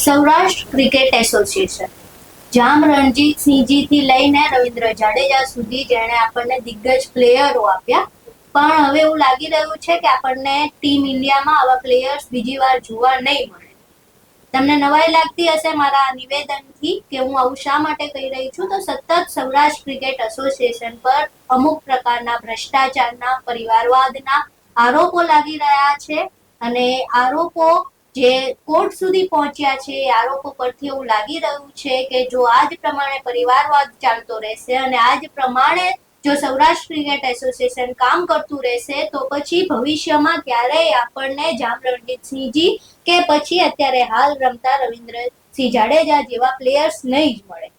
Saurashtra cricket association જામ રણજીતસિંહજી થી લઈને રવિન્દ્ર જાડેજા સુધી જેણે આપણને દિગ્ગજ પ્લેયરો આપ્યા, પણ હવે એવું લાગી રહ્યું છે કે આપણને ટીમ ઇન્ડિયામાં આવા પ્લેયર્સ બીજી વાર જોવા નહીં મળે. તમને નવાઈ લાગતી હશે મારા નિવેદનથી કે હું આવું શા માટે કહી રહી છું. તો સતત સૌરાષ્ટ્ર ક્રિકેટ એસોસિએશન પર અમુક પ્રકારના ભ્રષ્ટાચારના, પરિવારવાદના આરોપો લાગી રહ્યા છે અને આરોપો જે કોર્ટ સુધી પહોંચ્યા છે. આરોપો પરથી એવું લાગી રહ્યું છે કે જો આજ પ્રમાણે પરિવારવાદ ચાલતો રહેશે અને આજ પ્રમાણે જો સૌરાષ્ટ્ર ક્રિકેટ એસોસિએશન કામ કરતું રહેશે તો પછી ભવિષ્યમાં ક્યારેય આપણને જામ રણજીતસિંહજી કે પછી અત્યારે હાલ રમતા રવિન્દ્રસિંહ જાડેજા જેવા પ્લેયર્સ નહીં જ મળે.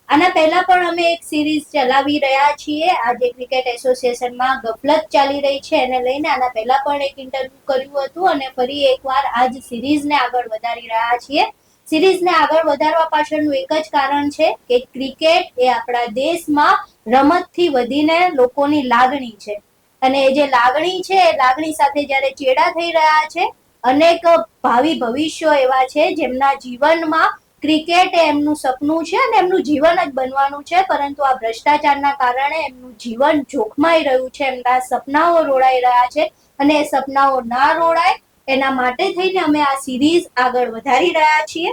આના પહેલા પણ અમે એક સિરીઝ ચલાવી રહ્યા છીએ. આજે ક્રિકેટ એસોસિએશનમાં ગફલત ચાલી રહી છે એને લઈને આના પહેલા પણ એક ઇન્ટરવ્યુ કર્યું હતું અને ફરી એકવાર આજ સિરીઝને આગળ વધારી રહ્યા છીએ. સિરીઝને આગળ વધારવા પાછળનું એક જ કારણ છે કે ક્રિકેટ એ આપણા દેશમાં રમતથી વધીને લોકોની લાગણી છે અને એ જે લાગણી છે એ લાગણી સાથે જ્યારે ચેડા થઈ રહ્યા છે, અનેક ભાવિ ભવિષ્યો એવા છે જેમના જીવનમાં ક્રિકેટ એ એમનું સપનું છે અને એમનું જીવન જ બનવાનું છે, પરંતુ આ ભ્રષ્ટાચારના કારણે એમનું જીવન જોખમાઈ રહ્યું છે, એમના સપનાઓ રોડાઈ રહ્યા છે અને એ સપનાઓ ના રોડાય એના માટે થઈને અમે આ સિરીઝ આગળ વધારી રહ્યા છીએ.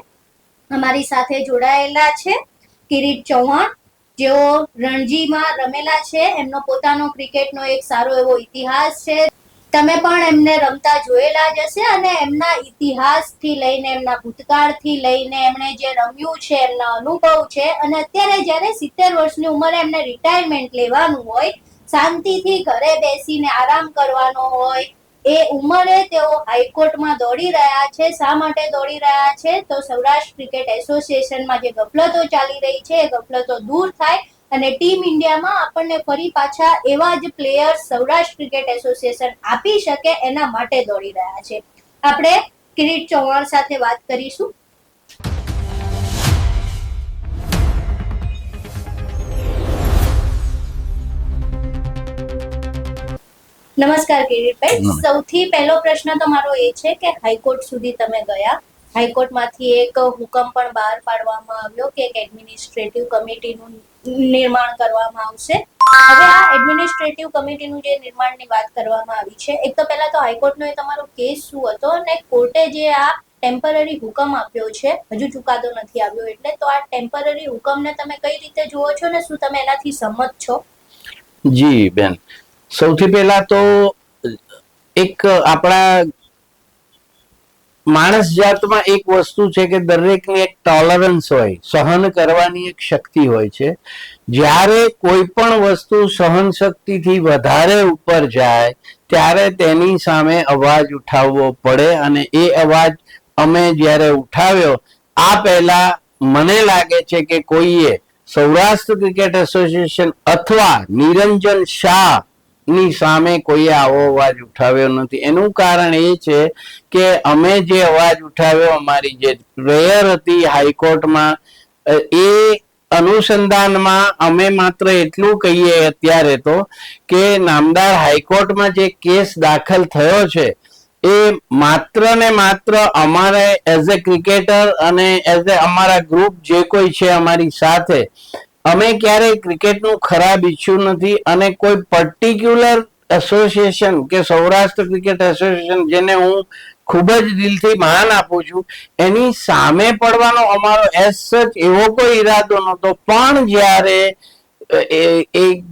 અમારી સાથે જોડાયેલા છે કિરીટ ચૌહાણ, જેઓ રણજીમાં રમેલા છે. એમનો પોતાનો ક્રિકેટનો એક સારો એવો ઇતિહાસ છે. તમે પણ એમને રમતા જોયેલા જ હશે અને એમના ઇતિહાસથી લઈને, એમના ભૂતકાળથી લઈને, એમણે જે રમ્યું છે, એમના અનુભવ છે અને અત્યારે જ્યારે 70 વર્ષની ઉંમરે એમને રિટાયરમેન્ટ લેવાનું હોય, શાંતિથી ઘરે બેસીને આરામ કરવાનો હોય, એ ઉંમરે તેઓ હાઈકોર્ટમાં દોડી રહ્યા છે. શા માટે દોડી રહ્યા છે? તો સૌરાષ્ટ્ર ક્રિકેટ એસોસિએશનમાં જે ગફલતો ચાલી રહી છે એ ગફલતો દૂર થાય અને ટીમ ઇન્ડિયામાં આપણને ફરી પાછા એવા જ પ્લેયર્સ સૌરાષ્ટ્ર ક્રિકેટ એસોસિએશન આપી શકે એના માટે દોડી રહ્યા છે. આપણે કિરીટ ચૌહાણ સાથે વાત કરીશું. નમસ્કાર કિરીટભાઈ. સૌથી પહેલો પ્રશ્ન તો મારો એ છે કે હાઈકોર્ટ સુધી તમે ગયા, હાઈકોર્ટમાંથી એક હુકમ પણ બહાર પાડવામાં આવ્યો કે એક એડમિનિસ્ટ્રેટિવ કમિટીનું નિર્માણ કરવામાં આવશે. હવે આ એડમિનિસ્ટ્રેટિવ કમિટીનું જે નિર્માણની વાત કરવામાં આવી છે, એક તો પહેલા તો હાઈકોર્ટનો એ તમારો કેસ શું હતો અને કોર્ટે જે આ ટેમ્પરરી હુકમ આપ્યો છે, હજુ ચુકાદો નથી આવ્યો એટલે, તો આ ટેમ્પરરી હુકમને તમે કઈ રીતે જુઓ છો ને શું તમે એનાથી સંમત છો? જી બેન, સૌથી પહેલા તો એક આપણા માણસ જાતમાં એક વસ્તુ છે કે દરેકની એક ટોલરન્સ હોય, સહન કરવાની એક શક્તિ હોય છે. જ્યારે કોઈ પણ વસ્તુ સહન શક્તિથી વધારે ઉપર જાય ત્યારે તેની સામે અવાજ ઉઠાવવો પડે અને એ અવાજ અમે જ્યારે ઉઠાવ્યો, આ પહેલા મને લાગે છે કે કોઈએ સૌરાષ્ટ્ર ક્રિકેટ એસોસિએશન અથવા નિરંજન શાહ ની સામે કોઈએ આવો અવાજ ઉઠાવ્યો નથી. એનું કારણ એ છે કે અમે જે અવાજ ઉઠાવ્યો, અમારી જે પ્રેયર હતી હાઈકોર્ટમાં, એ અનુસંધાનમાં અમે માત્ર એટલું કહીએ અત્યારે તો કે નામદાર હાઈકોર્ટમાં જે કેસ દાખલ થયો છે એ માત્ર ને માત્ર અમારે એઝ એ ક્રિકેટર અને એઝ એ અમારા ગ્રુપ જે કોઈ છે અમારી સાથે, અમે ક્યારેય ક્રિકેટનું ખરાબ ઈચ્છ્યું નથી અને કોઈ પર્ટિક્યુલર એસોસિએશન કે સૌરાષ્ટ્ર ક્રિકેટ એસોસિએશન, જેને હું ખૂબ જ દિલથી માન આપું છું, એની સામે પડવાનો અમારો એઝ સચ એવો કોઈ ઈરાદો નહોતો. પણ જ્યારે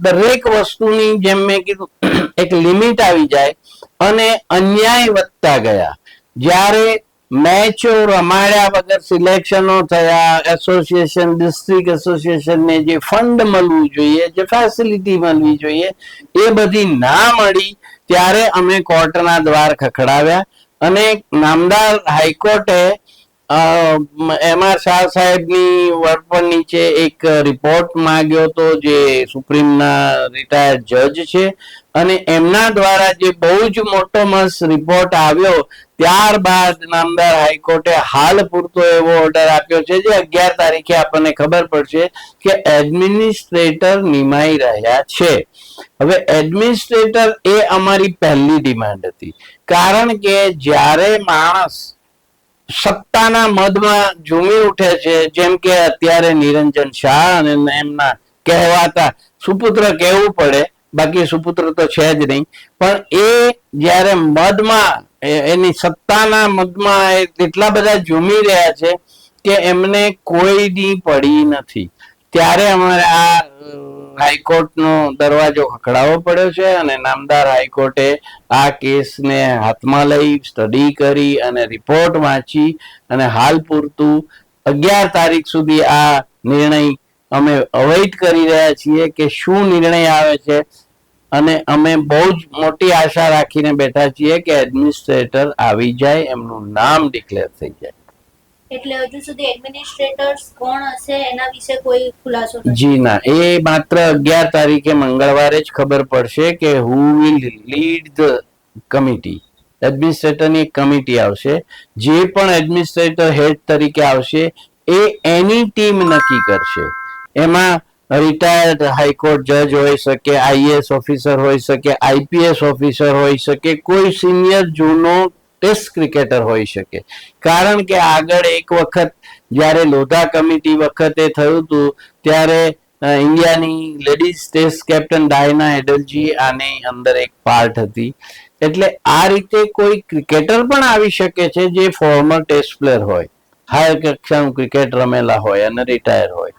દરેક વસ્તુની જેમ મેં કીધું એક લિમિટ આવી જાય અને અન્યાય વધતા ગયા, જ્યારે મેચો રમાડ્યા વગર સિલેક્શનો થયા, એસોસિએશન ડિસ્ટ્રિક્ટ એસોસિએશનને જે ફંડ મળવું જોઈએ, જે ફેસિલિટી મળવી જોઈએ, એ બધી ના મળી, ત્યારે અમે કોર્ટના દ્વાર ખખડાવ્યા અને નામદાર હાઈકોર્ટે એમઆર શાહ સાહેબની વડપણ નીચે એક રિપોર્ટ માંગ્યો હતો, જે સુપ્રીમના રિટાયર્ડ જજ છે, અને એમના દ્વારા જે બહુ જ મોટો મસ્ત રિપોર્ટ આવ્યો, ત્યારબાદ નામદાર હાઈકોર્ટે હાલ પૂરતો એવો ઓર્ડર આપ્યો છે જે 11 તારીખે આપણને ખબર પડશે કે એડમિનિસ્ટ્રેટર નિમાઈ રહ્યા છે. હવે એડમિનિસ્ટ્રેટર એ અમારી પહેલી ડિમાન્ડ હતી, કારણ કે જ્યારે માણસ સત્તાના મદમાં ઝૂમી ઉઠે છે, જેમ કે અત્યારે નિરંજન શાહ અને એમના કહેવાતા સુપુત્ર કહેવું પડે, બાકી સુપુત્ર તો છે જ નહીં, પણ એ જ્યારે મદમાં એની સત્તાના મદમાં એટલા બધા ઝૂમી રહ્યા છે કે એમને કોઈની પડી નથી. ત્યારે અમારે આ હાઈકોર્ટનો દરવાજો ખખડાવવો પડ્યો છે અને નામદાર હાઈકોર્ટે આ કેસને હાથમાં લઈ સ્ટડી કરી અને રિપોર્ટ વાંચી અને હાલ પૂરતું 11 તારીખ સુધી આ નિર્ણય અમે અવેઇટ કરી રહ્યા છીએ કે શું નિર્ણય આવે છે. અને અમે બહુ જ મોટી આશા રાખીને બેઠા છીએ કે એડમિનિસ્ટ્રેટર આવી જાય, એમનું નામ ડિક્લેર થઈ જાય. એટલે હજુ સુધી એડમિનિસ્ટ્રેટર્સ કોણ હશે એના વિશે કોઈ ખુલાસો નથી? જી ના, એ માત્ર 11 તારીખે મંગળવારે જ ખબર પડશે કે who will lead the committee. એડમિનિસ્ટ્રેટરની એક કમિટી આવશે, જે પણ એડમિનિસ્ટ્રેટર હેડ તરીકે આવશે એ એની ટીમ નક્કી કરશે. એમાં રિટાયર્ડ હાઈકોર્ટ જજ હોઈ શકે, આઈએએસ ઓફિસર હોઈ શકે, આઈપીએસ ઓફિસર હોઈ શકે, કોઈ સિનિયર જૂનો ટેસ્ટ ક્રિકેટર હોઈ શકે. કારણ કે આગળ એક વખત જ્યારે લોધા કમિટી વખતે થયું હતું ત્યારે ઇન્ડિયાની લેડીઝ ટેસ્ટ કેપ્ટન ડાયના એડલજી આની અંદર એક પાર્ટ હતી. એટલે આ રીતે કોઈ ક્રિકેટર પણ આવી શકે છે જે ફોર્મર ટેસ્ટ પ્લેયર હોય, હાયર કક્ષાનું ક્રિકેટ રમેલા હોય અને રિટાયર હોય.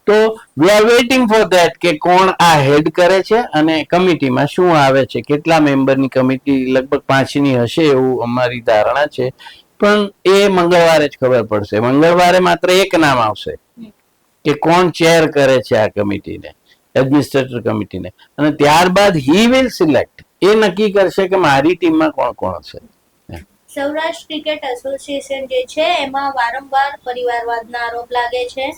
તો we are waiting for that કે કોણ આ હેડ કરે છે અને કમિટીમાં શું આવે છે, કેટલા મેમ્બરની કમિટી, લગભગ 5ની હશે એવું અમારી ધારણા છે. પણ એ મંગળવારે જ ખબર પડશે. મંગળવારે માત્ર એક નામ આવશે કે કોણ ચેર કરે છે આ કમિટીને, એડમિનિસ્ટ્રેટર કમિટીને, અને ત્યારબાદ હી વિલ સિલેક્ટ, એ નક્કી કરશે કે મારી ટીમમાં કોણ કોણ હશે. સૌરાષ્ટ્ર ક્રિકેટ એસોસિએશન જે છે એમાં વારંવાર પરિવારવાદના આરોપ લાગે છે.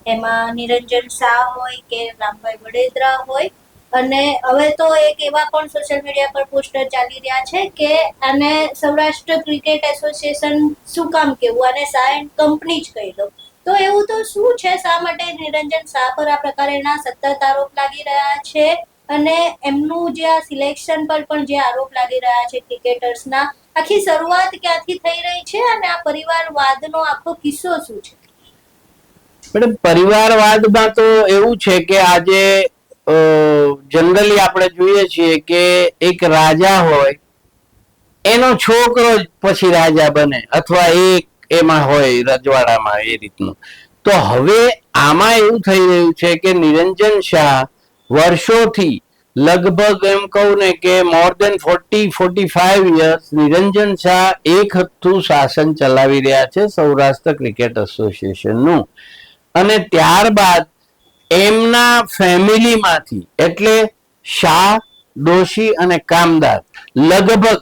એમાં નિરંજન શાહ હોય કે રામભાઈ વડેદરા હોય, અને હવે તો એક એવા પણ સોશિયલ મીડિયા પર પોસ્ટર ચાલી રહ્યા છે કે આને સૌરાષ્ટ્ર ક્રિકેટ એસોસિએશન શું કામ કેવું, આને શાહ એન્ડ કંપની જ કહી દો. તો એવું તો શું છે, શા માટે નિરંજન શાહ પર આ પ્રકારના સતત આરોપ લાગી રહ્યા છે, અને એમનું જે આ સિલેક્શન પર પણ જે આરોપ લાગી રહ્યા છે ક્રિકેટર્સના, આખી શરૂઆત ક્યાંથી થઈ રહી છે અને આ પરિવારવાદનો આખો કિસ્સો શું છે? મેડમ, પરિવારવાદમાં તો એવું છે કે આજે જનરલી આપણે જોઈએ છીએ કે એક રાજા હોય, એનો છોકરો પછી રાજા બને, અથવા એક એમાં હોય રજવાડામાં, એ રીતનું. તો હવે આમાં એવું થઈ રહ્યું છે કે નિરંજન શાહ વર્ષોથી, લગભગ એમ કહું ને કે મોર દેન 40-45 યર્સ નિરંજન શાહ એક હથ્થું શાસન ચલાવી રહ્યા છે સૌરાષ્ટ્ર ક્રિકેટ એસોસિએશનનું. અને ત્યારબાદ એમના ફેમિલીમાંથી, એટલે શાહ, ડોશી અને કામદાર, લગભગ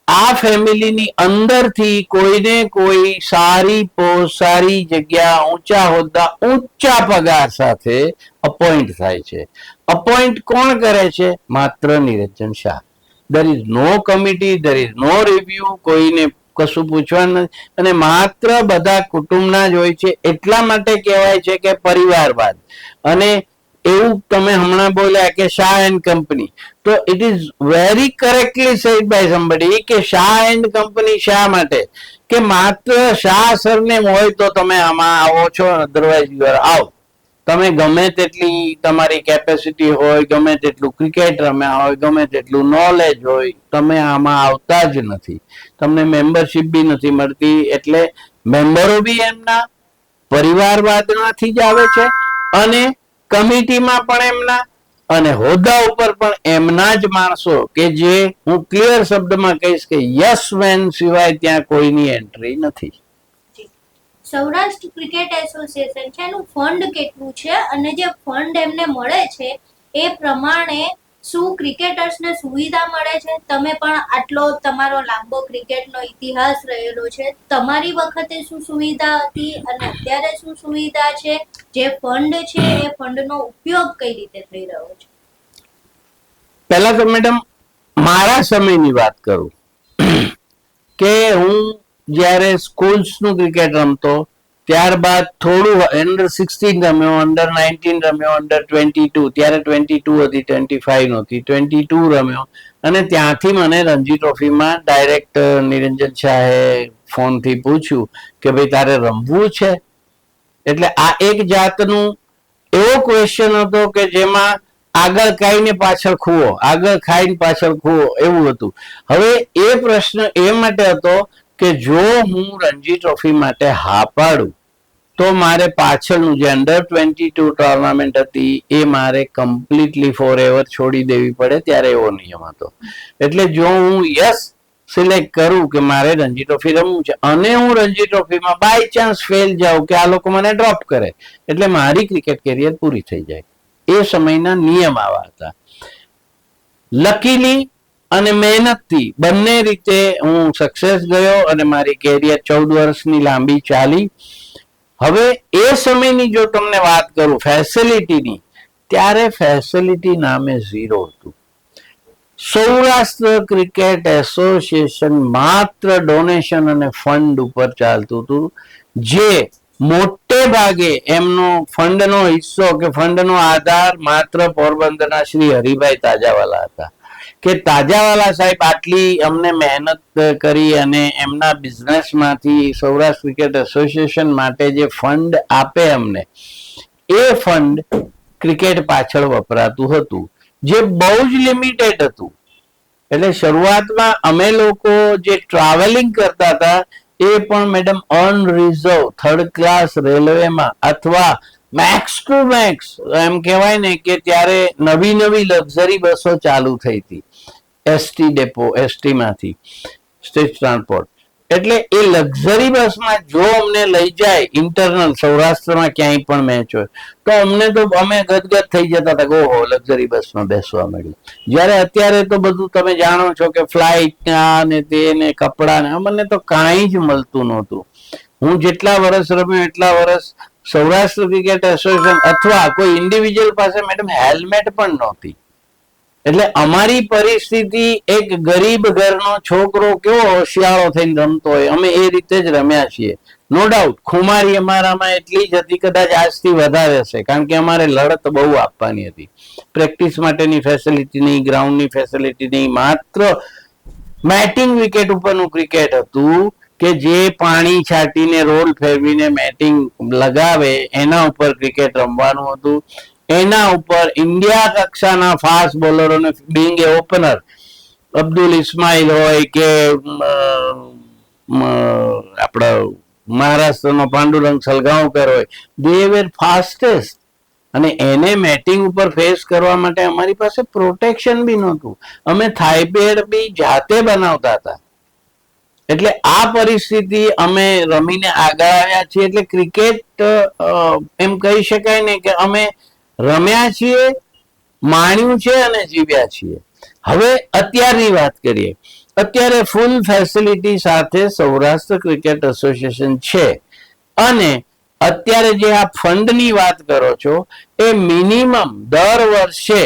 આ ફેમિલીની અંદરથી કોઈને કોઈ સારી પોસ્ટ, સારી જગ્યા, ઊંચા હોદ્દા, ઊંચા પગાર સાથે અપોઇન્ટ થાય છે. અપોઇન્ટ કોણ કરે છે? માત્ર નિરંજન Shah. there is no committee, there is no review, કોઈને કશું પૂછવાનું નથી, અને માત્ર બધા કુટુંબના જ હોય છે. એટલા માટે કહેવાય છે કે પરિવારવાદ. અને એવું તમે હમણાં બોલ્યા કે શાહ એન્ડ કંપની, તો it is very correctly said by somebody કે શાહ એન્ડ કંપની શા માટે? કે માત્ર શાહ સરનેમ હોય તો તમે આમાં આવો છો, અધરવાઇઝ યુ આર આઉટ. તમે ગમે તેટલી તમારી કેપેસિટી હોય, ગમે તેટલું ક્રિકેટ રમ્યા હોય, ગમે તેટલું નોલેજ હોય, તમે આમાં આવતા જ નથી. તમને મેમ્બરશિપ બી નથી મળતી. એટલે મેમ્બરો બી એમના પરિવારવાદમાંથી જ આવે છે, અને કમિટીમાં પણ એમના, અને હોદ્દા ઉપર પણ એમના જ માણસો, કે જે હું ક્લિયર શબ્દમાં કહીશ કે યસ મેન સિવાય ત્યાં કોઈની એન્ટ્રી નથી. સૌરાષ્ટ્ર ક્રિકેટ એસોસિએશન છે, એનું ફંડ કેટલું છે, અને જે ફંડ એમને મળે છે એ પ્રમાણે શું ક્રિકેટર્સને સુવિધા મળે છે? તમે પણ આટલો તમારો લાંબો ક્રિકેટનો ઇતિહાસ રહેલો છે, તમારી વખતે શું સુવિધા હતી અને અત્યારે શું સુવિધા છે? જે ફંડ છે એ ફંડનો ઉપયોગ કઈ રીતે થઈ રહ્યો છે? પહેલા તો મેડમ મારા સમયની વાત કરું કે હું જ્યારે સ્કૂલ્સનું ક્રિકેટ રમતો, ત્યારબાદ થોડું અંડર 16 રમ્યો, અંડર 19 રમ્યો, અંડર 22, ત્યારે 22 હતી, 25 નહોતી, 22 રમ્યો, અને ત્યાંથી મને રણજી ટ્રોફીમાં ડાયરેક્ટ નિરંજન શાહે ફોનથી પૂછ્યું કે ભાઈ તારે રમવું છે? એટલે આ એક જાતનું એવો ક્વેશ્ચન હતો કે જેમાં આગળ ખાઈને પાછળ ખુઓ, આગળ ખાઈને પાછળ ખુઓ એવું હતું. હવે એ પ્રશ્ન એ માટે હતો કે જો હું રણજી ટ્રોફી માટે હા પાડું તો મારે પાછળનું જે અંડર-22 ટુર્નામેન્ટ હતી એ મારે કમ્પ્લીટલી ફોર એવર છોડી દેવી પડે, ત્યારે એવો નિયમ હતો. એટલે જો હું યસ સિલેક્ટ કરું કે મારે રણજી ટ્રોફી રમવું છે અને હું રણજી ટ્રોફીમાં બાય ચાન્સ ફેલ જાઉં કે આ લોકો મને ડ્રોપ કરે, એટલે મારી ક્રિકેટ કેરિયર પૂરી થઈ જાય. એ સમયના નિયમ આવા હતા. લકીલી અને મહેનતથી બંને રીતે હું સક્સેસ ગયો અને મારી કેરિયર 14 વર્ષની લાંબી ચાલી. હવે એ સમયની જો તમને વાત કરું ફેસિલિટીની, ત્યારે ફેસિલિટી નામે ઝીરો હતું. સૌરાષ્ટ્ર ક્રિકેટ એસોસિએશન માત્ર ડોનેશન અને ફંડ ઉપર ચાલતું હતું, જે મોટે ભાગે એમનો ફંડનો હિસ્સો કે ફંડનો આધાર માત્ર પોરબંદરના શ્રી હરિભાઈ તાજાવાલા હતા કે તાજાવાલા સાહેબ આટલી અમને મહેનત કરી અને એમના બિઝનેસમાંથી સૌરાષ્ટ્ર ક્રિકેટ એસોસિએશન માટે જે ફંડ આપે અમને, એ ફંડ ક્રિકેટ પાછળ વપરાતું હતું, જે બહુ જ લિમિટેડ હતું. એટલે શરૂઆતમાં અમે લોકો જે ટ્રાવેલિંગ કરતા હતા એ પણ મેડમ અનરિઝર્વ થર્ડ ક્લાસ રેલવેમાં અથવા મેક્સ ટુ મેક્સ એમ કહેવાય ને કે ત્યારે નવી નવી લક્ઝરી બસો ચાલુ થઈ હતી એસટી ડેપો, એસટી માંથી સ્ટેટ ટ્રાન્સપોર્ટ. એટલે એ લક્ઝરી બસમાં જો અમને લઈ જાય ઇન્ટરનલ સૌરાષ્ટ્રમાં ક્યાંય પણ મેચ હોય તો અમને તો અમે ગદગદ થઈ જતા હતા કે ઓહો લક્ઝરી બસમાં બેસવા મળ્યું. જ્યારે અત્યારે તો બધું તમે જાણો છો કે ફ્લાઇટ ને તે ને કપડા ને અમને તો કાંઈ જ મળતું નહોતું. હું જેટલા વર્ષ રમ્યો એટલા વર્ષ સૌરાષ્ટ્ર ક્રિકેટ એસોસિએશન અથવા કોઈ ઇન્ડિવિજ્યુઅલ પાસે મેડમ હેલ્મેટ પણ નહોતી. એટલે અમારી પરિસ્થિતિ એક ગરીબ ઘરનો છોકરો કેવો હોશિયારો થઈને રમતો હોય અમે એ રીતે જ રમ્યા છીએ. નો ડાઉટ ખુમારી અમારામાં એટલી જ હતી, કદાચ આજથી વધારે હશે, કારણ કે અમારે લડત બહુ આપવાની હતી. પ્રેક્ટિસ માટેની ફેસિલિટી નહીં, ગ્રાઉન્ડની ફેસિલિટી નહીં, માત્ર મેટિંગ વિકેટ ઉપરનું ક્રિકેટ હતું કે જે પાણી છાંટીને રોલ ફેરવીને મેટિંગ લગાવે એના ઉપર ક્રિકેટ રમવાનું હતું. એના ઉપર ઇન્ડિયા કક્ષાના ફાસ્ટ બોલરોને બિંગ એ ઓપનર અબ્દુલ ઇસ્માઇલ હોય કે આપણા મહારાષ્ટ્રનો પાંડુરંગ સલગાંવકર હોય, દે વેર ફાસ્ટેસ્ટ. અને એને મેટિંગ ઉપર ફેસ કરવા માટે અમારી પાસે પ્રોટેક્શન બી નહોતું. અમે થાઈ પેડ બી જાતે બનાવતા હતા. એટલે આ પરિસ્થિતિ અમે રમીને આગળ આવ્યા છીએ. એટલે ક્રિકેટ એમ કહી શકાય ને કે અમે રમ્યા છીએ, માણ્યું છે અને જીવ્યા છીએ. હવે અત્યારની વાત કરીએ. અત્યારે ફૂલ ફેસિલિટી સાથે સૌરાષ્ટ્ર ક્રિકેટ એસોસિએશન છે અને અત્યારે જે આ ફંડની વાત કરો છો એ મિનિમમ દર વર્ષે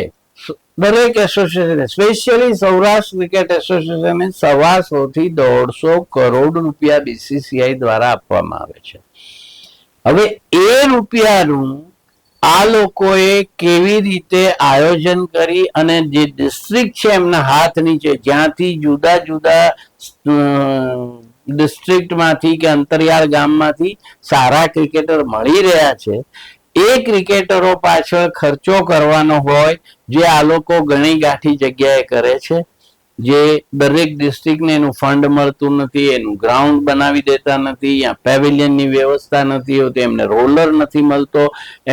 દરેક એસોસિએશન સ્પેશિયલી સૌરાષ્ટ્ર ક્રિકેટ એસોસિએશનને 125 થી 150 કરોડ રૂપિયા બીસીસીઆઈ દ્વારા આપવામાં આવે છે. હવે એ રૂપિયાનું આ લોકોએ કેવી રીતે આયોજન કરી અને જે ડિસ્ટ્રિક્ટ છે એમના હાથ નીચે જ્યાંથી જુદા જુદા ડિસ્ટ્રિક્ટમાંથી કે અંતરિયાળ ગામમાંથી સારા ક્રિકેટર મળી રહ્યા છે, એ ક્રિકેટરો પાછળ ખર્ચો કરવાનો હોય જે આ લોકો ઘણી ગાંઠી જગ્યાએ કરે છે. જે દરેક ડિસ્ટ્રિક્ટને એનું ફંડ મળતું નથી, એનું ગ્રાઉન્ડ બનાવી દેતા નથી, યા પેવિલિયનની વ્યવસ્થા નથી હોતી, એમને રોલર નથી મળતો,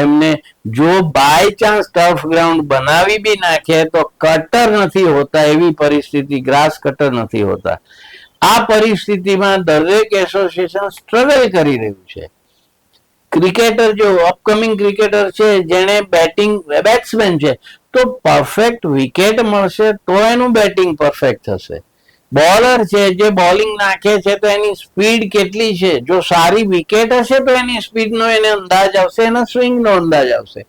એમને જો બાય ચાન્સ ટર્ફ ગ્રાઉન્ડ બનાવી બી નાખે તો કટર નથી હોતા, એવી પરિસ્થિતિ, ગ્રાસ કટર નથી હોતા. આ પરિસ્થિતિમાં દરેક એસોસિએશન સ્ટ્રગલ કરી રહ્યું છે. ક્રિકેટર જો અપકમિંગ ક્રિકેટર છે જેને બેટ્સમેન છે તો પરફેક્ટ વિકેટ મળશે તો એનું બેટિંગ પરફેક્ટ થશે. બોલર છે જે બોલિંગ નાખે છે તો એની સ્પીડ કેટલી છે, જો સારી વિકેટ હશે તો એની સ્પીડનો એને અંદાજ આવશે, એના સ્વિંગનો અંદાજ આવશે.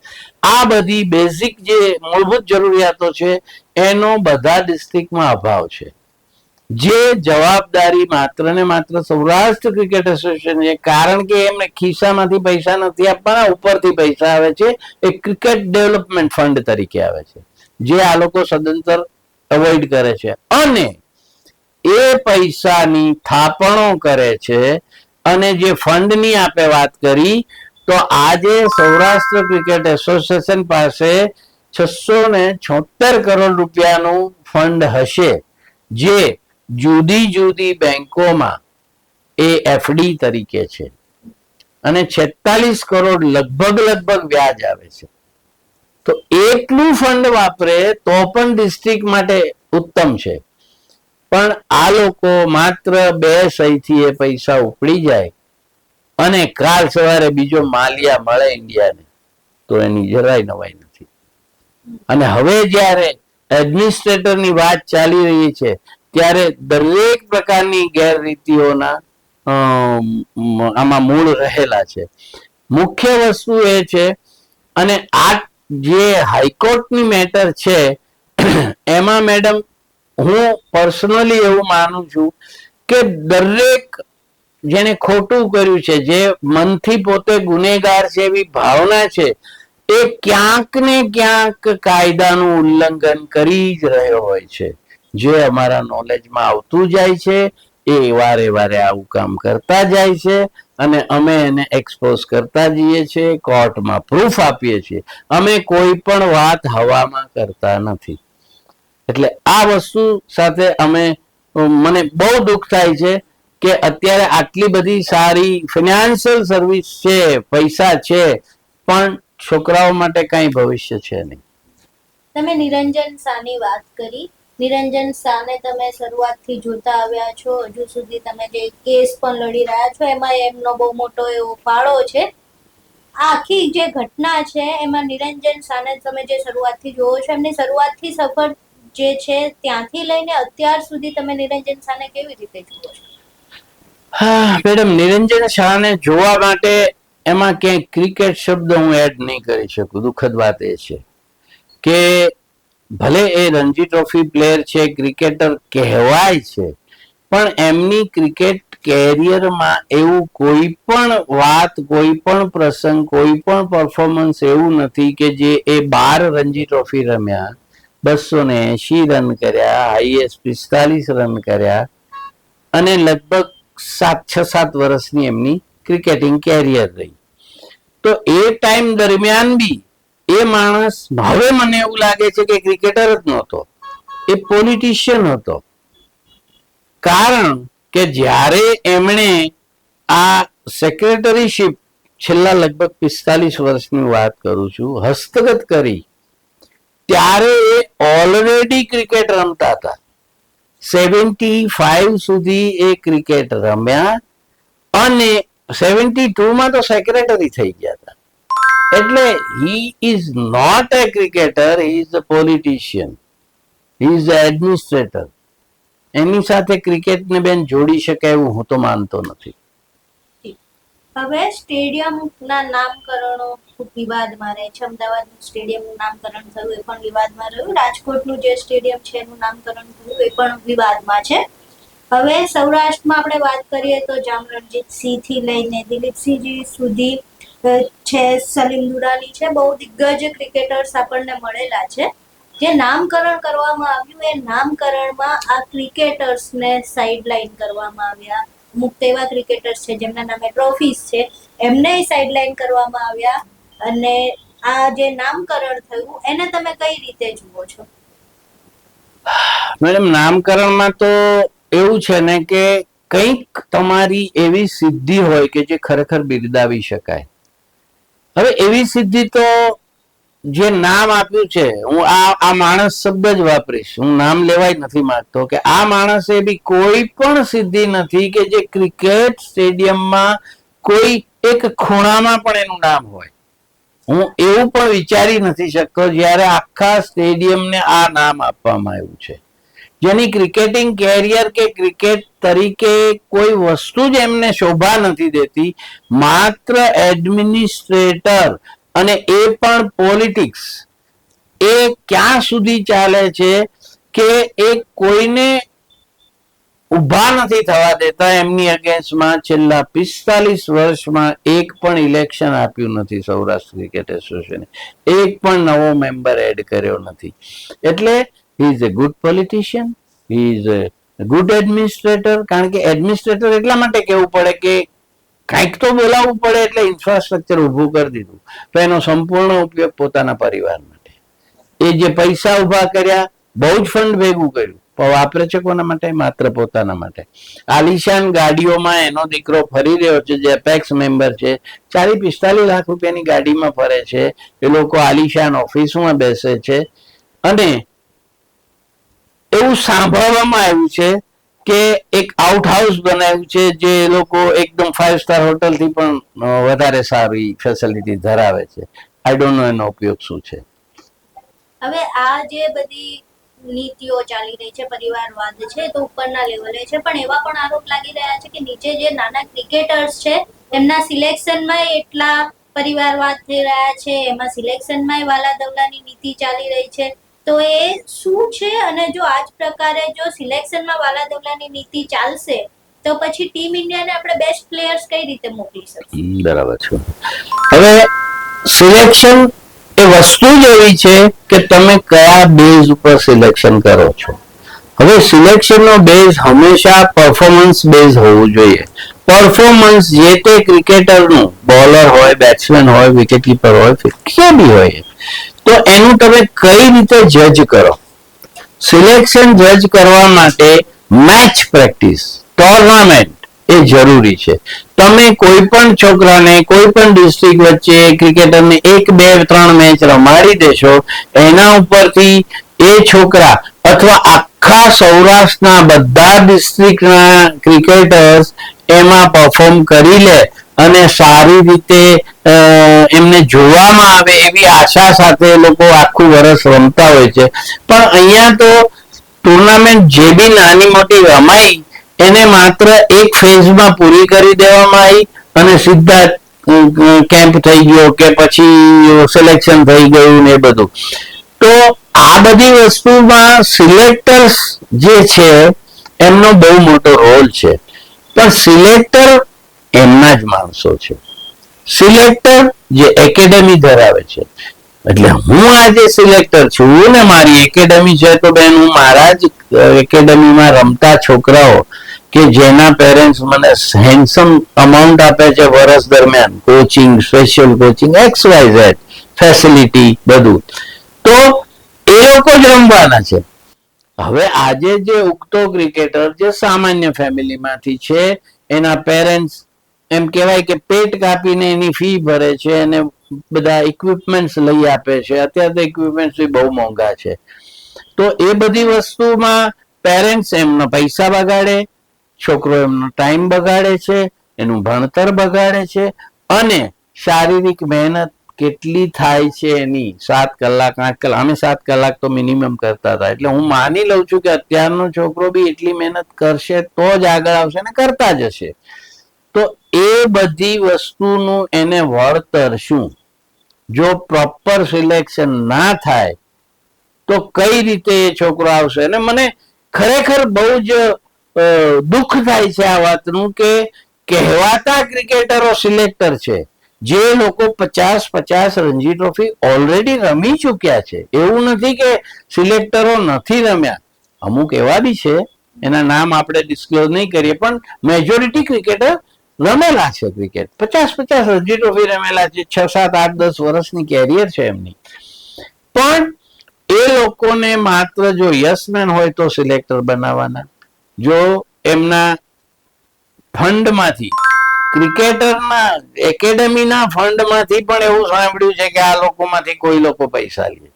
આ બધી બેઝિક જે મૂળભૂત જરૂરિયાતો છે એનો બધા ડિસ્ટ્રિક્ટમાં અભાવ છે. જે જવાબદારી માત્ર ને માત્ર સૌરાષ્ટ્ર ક્રિકેટ એસોસિએશન છે, કારણ કે એમને ખિસ્સામાંથી પૈસા નથી આપવાના, ઉપરથી પૈસા આવે છે, એ ક્રિકેટ ડેવલપમેન્ટ ફંડ તરીકે આવે છે, જે આ લોકો સદંતર અવોઇડ કરે છે. અને એ પૈસાની થાપણો કરે છે. અને જે ફંડની આપણે વાત કરી તો આજે સૌરાષ્ટ્ર ક્રિકેટ એસોસિએશન પાસે 676 કરોડ રૂપિયાનું ફંડ હશે, જે જુદી જુદી બેંકોમાં એ એફડી તરીકે છે, અને 46 કરોડ લગભગ વ્યાજ આવે છે. તો એટલું ફંડ વાપરે તો પણ ડિસ્ટ્રિક્ટ માટે ઉત્તમ છે. પણ આ લોકો માત્ર 2 સહીથી એ પૈસા ઉપડી જાય અને કાલ સવારે બીજો માલિયા મળે ઇન્ડિયાને, તો એની જરાય નવાઈ નથી. અને હવે જ્યારે એડમિનિસ્ટ્રેટરની વાત ચાલી રહી છે ત્યારે દરેક પ્રકારની ગેરરીતિઓના આમાં મૂળ રહેલા છે. મુખ્ય વસ્તુ એ છે, અને આ જે હાઈકોર્ટની મેટર છે એમાં મેડમ હું પર્સનલી એવું માનું છું કે દરેક જેને ખોટું કર્યું છે, જે મનથી પોતે ગુનેગાર છે એવી ભાવના છે, એ ક્યાંક ને ક્યાંક કાયદાનું ઉલ્લંઘન કરી જ રહ્યો હોય છે. જે અમારા નોલેજમાં આવતું જાય છે એ વારે વારે આવું કામ કરતા જાય છે, અને અમે એને એક્સપોઝ કરતા જઈએ છીએ, કોર્ટમાં પ્રૂફ આપીએ છીએ. અમે કોઈ પણ વાત હવામાં કરતા નથી. એટલે આ વસ્તુ સાથે મને બહુ દુઃખ થાય છે કે અત્યારે આટલી બધી સારી ફિનાન્શિયલ સર્વિસ છે, પૈસા છે, પણ છોકરાઓ માટે કઈ ભવિષ્ય છે નહીં. તમે નિરંજન શાહની વાત કરી. નિરંજન શાહને તમે શરૂઆતથી જોતા આવ્યા છો, હજુ સુધી તમે જે કેસ પણ લડી રહ્યા છો એમાં એમનો બહુ મોટો એવો ફાળો છે. આ આખી જે ઘટના છે એમાં નિરંજન શાહને તમે જે શરૂઆતથી જોવો છો, એમની શરૂઆતથી સફર જે છે ત્યાંથી લઈને અત્યાર સુધી તમે નિરંજન શાહને કેવી રીતે જુઓ છો? હા મેડમ, નિરંજન શાહને જોવા માટે એમાં ક્યાંય ક્રિકેટ શબ્દ હું એડ નહીં કરી શકું. દુઃખદ વાત એ છે કે ભલે એ રણજી ટ્રોફી પ્લેયર છે, ક્રિકેટર કહેવાય છે, પણ એમની ક્રિકેટ કેરિયરમાં એવું કોઈ પણ વાત, કોઈ પણ પ્રસંગ, કોઈ પણ પરફોર્મન્સ એવું નથી કે જે એ 12 રણજી ટ્રોફી રમ્યા, 280 રન કર્યા, હાઈએસ્ટ 45 રન કર્યા, અને લગભગ 6-7 વર્ષની એમની ક્રિકેટિંગ કેરિયર રહી. તો એ ટાઈમ દરમિયાન બી એ માણસ, હવે મને એવું લાગે છે કે ક્રિકેટર જ નહોતો, એ પોલિટિશિયન હતો. કારણ કે જ્યારે એમણે આ સેક્રેટરીશિપ, છેલ્લા લગભગ 45 વર્ષની વાત કરું છું, હસ્તગત કરી, ત્યારે એ ઓલરેડી ક્રિકેટ રમતા હતા. 75 સુધી એ ક્રિકેટ રમ્યા, અને 72માં તો સેક્રેટરી થઈ ગયા હતા. એટલે he is not a cricketer, he is a politician, he is a administrator. એની સાથે ક્રિકેટને બેન જોડી શકાય એવું હું તો માનતો નથી. હવે સ્ટેડિયમના નામકરણો ખૂબ વિવાદમાં રહે છે. અમદાવાદનું સ્ટેડિયમનું નામકરણ થયું એ પણ વિવાદમાં રહ્યું. રાજકોટનું જે સ્ટેડિયમ છે એનું નામકરણ થયું એ પણ વિવાદમાં છે. હવે સૌરાષ્ટ્રમાં આપણે વાત કરીએ તો જામરણજીતસિંહ થી લઈને દિલીપસિંહજી સુધી છે, સલીમ દુરાની છે, બહુ દિગ્ગજ ક્રિકેટર્સ આપણને મળેલા છે. જે નામકરણ કરવામાં આવ્યું એ નામકરણમાં આ ક્રિકેટર્સને સાઇડલાઇન કરવામાં આવ્યા. અમુક એવા ક્રિકેટર્સ છે જેમના નામે ટ્રોફીઝ છે, એમને સાઇડલાઇન કરવામાં આવ્યા. અને આ જે નામકરણ થયું એને તમે કઈ રીતે જુઓ છો? મેડમ, નામકરણમાં તો એવું છે ને કે કંઈક તમારી એવી સિદ્ધિ હોય કે જે ખરેખર બિરદાવી શકાય. હવે એવી સિદ્ધિ તો જે નામ આપ્યું છે, હું આ માણસ શબ્દ જ વાપરીશ, હું નામ લેવાય નથી માંગતો, કે આ માણસે બી કોઈ પણ સિદ્ધિ નથી કે જે ક્રિકેટ સ્ટેડિયમમાં કોઈ એક ખૂણામાં પણ એનું નામ હોય. હું એવું પણ વિચારી નથી શકતો જ્યારે આખા સ્ટેડિયમને આ નામ આપવામાં આવ્યું છે, જેની ક્રિકેટિંગ કેરિયર કે ક્રિકેટ તરીકે કોઈ વસ્તુ જ એમને શોભા નથી દેતી. માત્ર એડમિનિસ્ટ્રેટર, અને એ પણ પોલિટિક્સ. એ ક્યાં સુધી ચાલે છે કે એ કોઈને ઉભા નથી થવા દેતા એમની અગેન્સ્ટમાં. છેલ્લા 45 વર્ષમાં એક પણ ઇલેક્શન આપ્યું નથી સૌરાષ્ટ્ર ક્રિકેટ એસોસિએશને, એક પણ નવો મેમ્બર એડ કર્યો નથી. એટલે he is a good politician, he is good administrator, કારણ કે એડમિનિસ્ટ્રેટર એટલા માટે કહેવું પડે કે કાંઈક તો બોલાવવું પડે, એટલે ઇન્ફ્રાસ્ટ્રક્ચર ઊભું કરી દીધું, તો એનો સંપૂર્ણ ઉપયોગ પોતાના પરિવાર માટે. એ જે પૈસા ઉભા કર્યા, બહુ જ ફંડ ભેગું કર્યું, પણ વાપરે છે કોના માટે? માત્ર પોતાના માટે. આલિશાન ગાડીઓમાં એનો દીકરો ફરી રહ્યો છે, જે એપેક્સ મેમ્બર છે, 40-45 લાખ રૂપિયાની ગાડીમાં ફરે છે. એ લોકો આલિશાન ઓફિસમાં બેસે છે, અને એવું સાંભળવામાં આવ્યું છે કે એક આઉટ હાઉસ બનાવ્યું છે, જે લોકો એકદમ 5 સ્ટાર હોટલ થી પણ વધારે સારી ફેસિલિટી ધરાવે છે. આઈ ડોન્ટ નો એનો ઉપયોગ શું છે. હવે આ જે બધી નીતિઓ ચાલી રહી છે, પરિવારવાદ છે, તો ઉપરના લેવલે છે, પણ એવા પણ આરોપ લાગી રહ્યા છે કે નીચે જે નાના ક્રિકેટર્સ છે એમના સિલેક્શનમાં એટલા પરિવારવાદ થઈ રહ્યા છે, એમાં સિલેક્શનમાં વાલા દવલાની નીતિ ચાલી રહી છે. તો એ શું છે? અને જો આ જ પ્રકારે જો સિલેક્શનમાં વાલા દવલાની નીતિ ચાલશે તો પછી ટીમ ઇન્ડિયાને આપણે બેસ્ટ પ્લેયર્સ કઈ રીતે મોકલી શકીએ? બરાબર છે. હવે સિલેક્શન એ વસ્તુ જ એવી છે કે તમે કયા બેઝ ઉપર સિલેક્શન કરો છો. હવે સિલેક્શનનો બેઝ હંમેશા પરફોર્મન્સ બેઝ હોવું જોઈએ. પરફોર્મન્સ જે તે ક્રિકેટરનું, બોલર હોય, બેટ્સમેન હોય, વિકેટકીપર હોય, કે બી હોય, તો એનું તમે કઈ રીતે જજ કરો? સિલેક્શન જજ કરવા માટે મેચ પ્રેક્ટિસ, ટુર્નામેન્ટ એ જરૂરી છે. તમે કોઈ પણ છોકરાને કોઈ પણ ડિસ્ટ્રિક્ટ વચ્ચે ક્રિકેટરને 1, 2, 3 મેચ રમાડી દેશો, એના ઉપરથી એ છોકરા અથવા આખા સૌરાષ્ટ્રના બધા ડિસ્ટ્રિક્ટના ક્રિકેટર્સ એમાં પરફોર્મ કરી લે અને સારી રીતે એમને જોવામાં આવે એવી આશા સાથે લોકો આખું વર્ષ રમતા હોય છે. પણ અહીંયા તો ટુર્નામેન્ટ જે બી નાની મોટી રમાઈ એને માત્ર એક ફેઝમાં પૂરી કરી દેવામાં આવી અને સીધા કેમ્પ થઈ ગયો કે પછી સિલેક્શન થઈ ગયું ને બધું. તો આ બધી વસ્તુમાં સિલેક્ટર્સ જે છે એમનો બહુ મોટો રોલ છે. પણ સિલેક્ટર એમના જ માણસો છે. સિલેક્ટર જે એકેડેમી ધરાવે છે. એટલે હું આજે સિલેક્ટર છું ને મારી એકેડેમી છે, તો બેન હું મારા જ એકેડેમીમાં રમતા છોકરાઓ કે જેના પેરેન્ટ્સ મને હેન્ડસમ અમાઉન્ટ આપે છે વર્ષ દરમિયાન, coaching, special coaching, XYZ facility બધું, તો એ લોકો જ રમવાના છે. હવે આજે જે ઉગતો ક્રિકેટર જે સામાન્ય ફેમિલીમાંથી છે, એના પેરેન્ટ્સ એમ કહેવાય કે પેટ કાપીને એની ફી ભરે છે અને બધા ઇક્વિપમેન્ટ્સ લઈ આપે છે. અત્યારે તો ઇક્વિપમેન્ટ્સ બહુ મોંઘા છે. તો એ બધી વસ્તુમાં પેરેન્ટ્સ એમનો પૈસા બગાડે, છોકરો એમનો ટાઈમ બગાડે છે, એનું ભણતર બગાડે છે, અને શારીરિક મહેનત કેટલી થાય છે એની 7 કલાક 8 કલાક, અમે 7 કલાક તો મિનિમમ કરતા હતા. એટલે હું માની લઉં છું કે અત્યારનો છોકરો બી એટલી મહેનત કરશે તો જ આગળ આવશે ને કરતા જ હશે. તો એ બધી વસ્તુનું એને વળતર શું? જો પ્રોપર સિલેક્શન ના થાય તો કઈ રીતે એ છોકરો આવશે? અને મને ખરેખર બહુ જ દુઃખ થાય છે આ વાતનું કે કહેવાતા ક્રિકેટરો સિલેક્ટર છે, જે લોકો 50 રણજી ટ્રોફી ઓલરેડી રમી ચૂક્યા છે. એવું નથી કે સિલેક્ટરો નથી રમ્યા, અમુક એવા બી છે, એના નામ આપણે ડિસ્ક્લોઝ નહીં કરીએ, પણ મેજોરિટી ક્રિકેટર રમેલા છે. ક્રિકેટ 50 રણજી ટ્રોફી રમેલા છે, 6, 7, 8, 10 વર્ષની કેરિયર છે એમની. પણ એ લોકોને માત્ર જો યસમેન હોય તો સિલેક્ટર બનાવવાના, જો એમના ફંડમાંથી, ક્રિકેટરના એકેડેમીના ફંડમાંથી પણ એવું સાંભળ્યું છે કે આ લોકોમાંથી કોઈ લોકો પૈસા લે.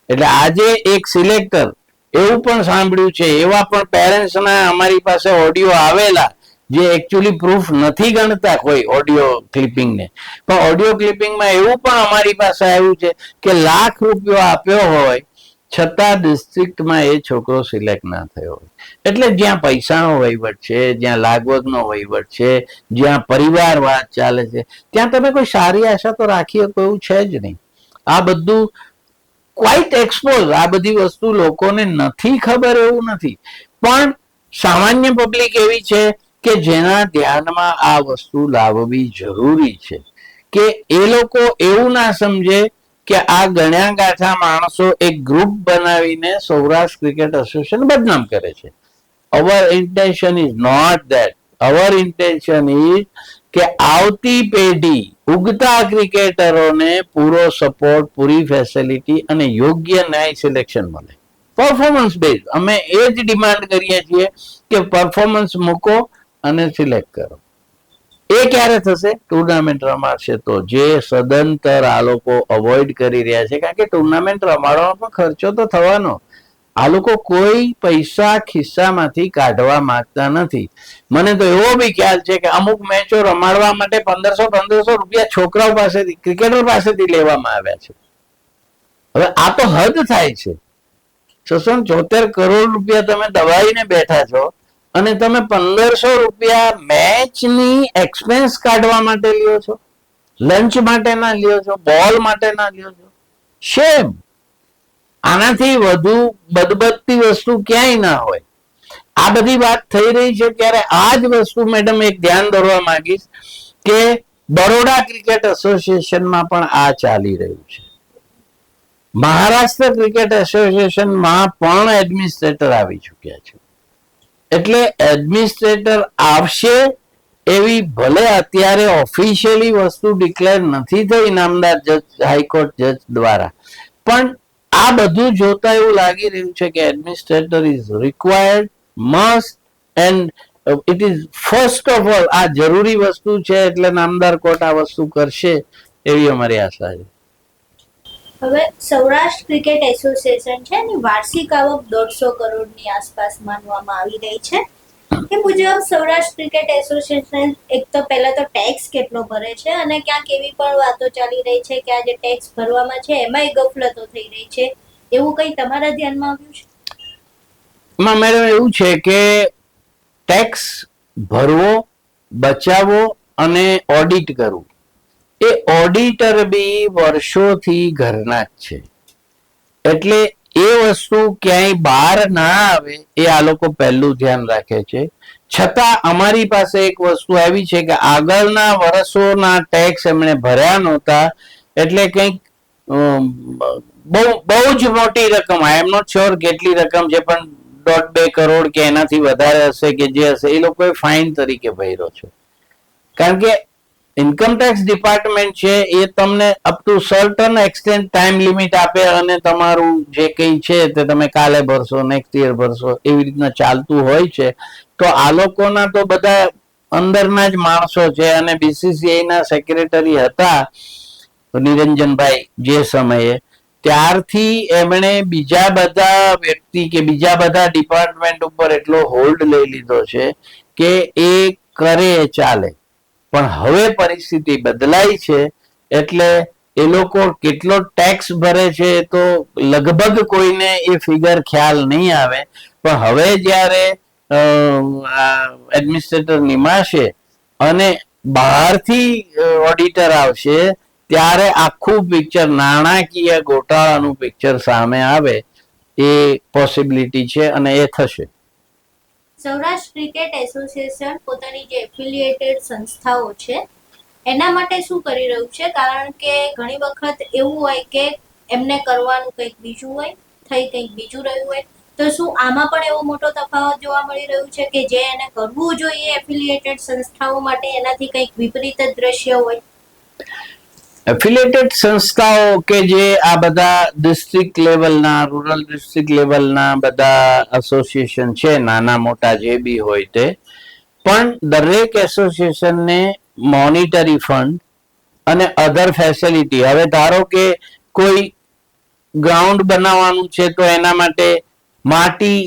એટલે આજે એક સિલેક્ટર એવું પણ સાંભળ્યું છે, એવા પણ પેરેન્ટ્સના અમારી પાસે ઓડિયો આવેલા જે એકચ્યુઅલી પ્રૂફ નથી ગણતા કોઈ ઓડિયો ક્લિપિંગને, પણ ઓડિયો ક્લિપિંગમાં એવું પણ અમારી પાસે આવ્યું છે કે ₹1,00,000 આપ્યો હોય છતાં ડિસ્ટ્રિક્ટમાં એ છોકરો સિલેક્ટ ના થયો હોય. એટલે જ્યાં પૈસાનો વહીવટ છે, જ્યાં લાગવગનો વહીવટ છે, જ્યાં પરિવારવાદ ચાલે છે, ત્યાં તમે કોઈ સારી આશા તો રાખી શકો એવું છે જ નહીં. આ બધું ક્વાઇટ એક્સપોઝ, આ બધી વસ્તુ લોકોને નથી ખબર એવું નથી, પણ સામાન્ય પબ્લિક એવી છે કે જેના ધ્યાનમાં આ વસ્તુ લાવવી જરૂરી છે, કે એ લોકો એવું ના સમજે કે આ ગણ્યા ગાંઠા માણસો એક ગ્રુપ બનાવીને સૌરાષ્ટ્ર ક્રિકેટ એસોસિએશન બદનામ કરે છે. Our intention is not that. Our intention is કે આવતી પેઢી ઉગતા ક્રિકેટરોને પૂરો સપોર્ટ, પૂરી ફેસિલિટી અને યોગ્ય ન્યાય સિલેક્શન મળે. પરફોર્મન્સ બેઝ અમે એ જ ડિમાન્ડ કરીએ છીએ કે પરફોર્મન્સ મૂકો અને સિલેક્ટ કરો. એ ક્યારે થશે? ટુર્નામેન્ટ રમાડશે તો. જે સદંતર આ લોકો અવોઇડ કરી રહ્યા છે, કારણ કે ટુર્નામેન્ટ રમાડવાનો પણ ખર્ચો તો થવાનો. આ લોકો કોઈ પૈસા ખિસ્સામાંથી કાઢવા માંગતા નથી. મને તો એવો બી ખ્યાલ છે કે અમુક મેચો રમાડવા માટે 1500 રૂપિયા છોકરાઓ પાસેથી, ક્રિકેટર પાસેથી લેવામાં આવ્યા છે. હવે આ તો હદ થાય છે. 674 કરોડ રૂપિયા તમે દબાઈને બેઠા છો અને તમે 1500 રૂપિયા મેચની એક્સપેન્સ કાઢવા માટે લ્યો છો, લંચ માટે ના લ્યો છો, બોલ માટે ના લ્યો છો. શેમ. આનાથી વધુ બદબદતી વસ્તુ ક્યાંય ના હોય. આ બધી વાત થઈ રહી છે ત્યારે આ જ વસ્તુ મેડમ એક ધ્યાન દોરવા માંગીશ કે બરોડા ક્રિકેટ એસોસિએશનમાં પણ આ ચાલી રહ્યું છે. મહારાષ્ટ્ર ક્રિકેટ એસોસિએશનમાં પણ એડમિનિસ્ટ્રેટર આવી ચૂક્યા છે. એટલે એડમિનિસ્ટ્રેટર આવશે એવી ભલે અત્યારે ઓફિશિયલી વસ્તુ ડિક્લેર નથી થઈ નામદાર જજ, હાઈકોર્ટ જજ દ્વારા, પણ આ બધું જોતા એવું લાગી રહ્યું છે કે administrator is required, must and it is first of all. આ જરૂરી વસ્તુ છે એટલે નામદાર કોર્ટ આ વસ્તુ કરશે એવી અમારી આશા છે. હવે સૌરાષ્ટ્ર ક્રિકેટ એસોસિએશન છે એની વાર્ષિક આવક 150 કરોડની આસપાસ માનવામાં આવી રહી છે. એ મુજબ સૌરાષ્ટ્ર ક્રિકેટ એસોસિએશન એક તો પહેલા તો ટેક્સ કેટલો ભરે છે, અને ક્યાંક એવી પણ વાતો ચાલી રહી છે કે આ જે ટેક્સ ભરવામાં છે એમાંય ગફલતો થઈ રહી છે. એવું કંઈ તમારા ધ્યાનમાં આવ્યું છે? એમાં મેડમ એવું છે કે ટેક્સ ભરવો, બચાવવો અને ઓડિટ કરવું, એ ઓડિટર બી વર્ષોથી ઘરના જ છે. એટલે એ વસ્તુ ક્યાંય બહાર ના આવે એ આ લોકો પહેલું ધ્યાન રાખે છે. છતાં અમારી પાસે એક વસ્તુ આવી છે કે આગળના વર્ષોના ટેક્સ એમણે ભર્યા નહોતા, એટલે કંઈક બહુ જ મોટી રકમ, આઈ એમ નોટ શ્યોર કેટલી રકમ છે, પણ 1.5-2 કરોડ કે એનાથી વધારે હશે કે જે હશે એ લોકોએ ફાઇન તરીકે ભર્યો છે. કારણ કે ઇન્કમટેક્સ ડિપાર્ટમેન્ટ છે એ તમને up to certain extent time limit આપે અને તમારું જે કંઈ છે તે તમે કાલે ભરશો, નેક્સ્ટ યર ભરશો, એવી રીતના ચાલતું હોય છે. તો આ લોકોના તો બધા અંદરના જ માણસો છે, અને BCCI ના સેક્રેટરી હતા નિરંજનભાઈ જે સમયે, ત્યારથી એમણે બીજા બધા વ્યક્તિ કે બીજા બધા ડિપાર્ટમેન્ટ ઉપર એટલો હોલ્ડ લઈ લીધો છે કે એ કરે ચાલે. પણ હવે પરિસ્થિતિ બદલાઈ છે એટલે એ લોકો કેટલો ટેક્સ ભરે છે તો લગભગ કોઈને એ ફિગર ખ્યાલ નહીં આવે. પણ હવે જ્યારે એડમિનિસ્ટ્રેટર નિમાશે અને બહારથી ઓડિટર આવશે ત્યારે આખું પિક્ચર, નાણાકીય ગોટાળાનું પિક્ચર સામે આવે એ પોસિબિલિટી છે અને એ થશે. સૌરાષ્ટ્ર ક્રિકેટ એસોસિએશન પોતાની જે એફિલિએટેડ સંસ્થાઓ છે એના માટે શું કરી રહ્યું છે? કારણ કે ઘણી વખત એવું હોય કે એમને કરવાનું કંઈક બીજું હોય, થઈ કંઈક બીજું રહ્યું હોય. તો શું આમાં પણ એવો મોટો તફાવત જોવા મળી રહ્યું છે કે જે એને કરવું જોઈએ એફિલિએટેડ સંસ્થાઓ માટે એનાથી કંઈક વિપરીત દ્રશ્ય હોય? એફિલિએટેડ સંસ્થાઓ કે જે આ બધા ડિસ્ટ્રિક્ટ લેવલના, રૂરલ ડિસ્ટ્રિક્ટ લેવલના બધા એસોસિએશન છે, નાના મોટા જે બી હોય તે, પણ દરેક એસોસિએશનને મોનિટરી ફંડ અને અધર ફેસિલિટી, હવે ધારો કે કોઈ ગ્રાઉન્ડ બનાવવાનું છે તો એના માટે માટી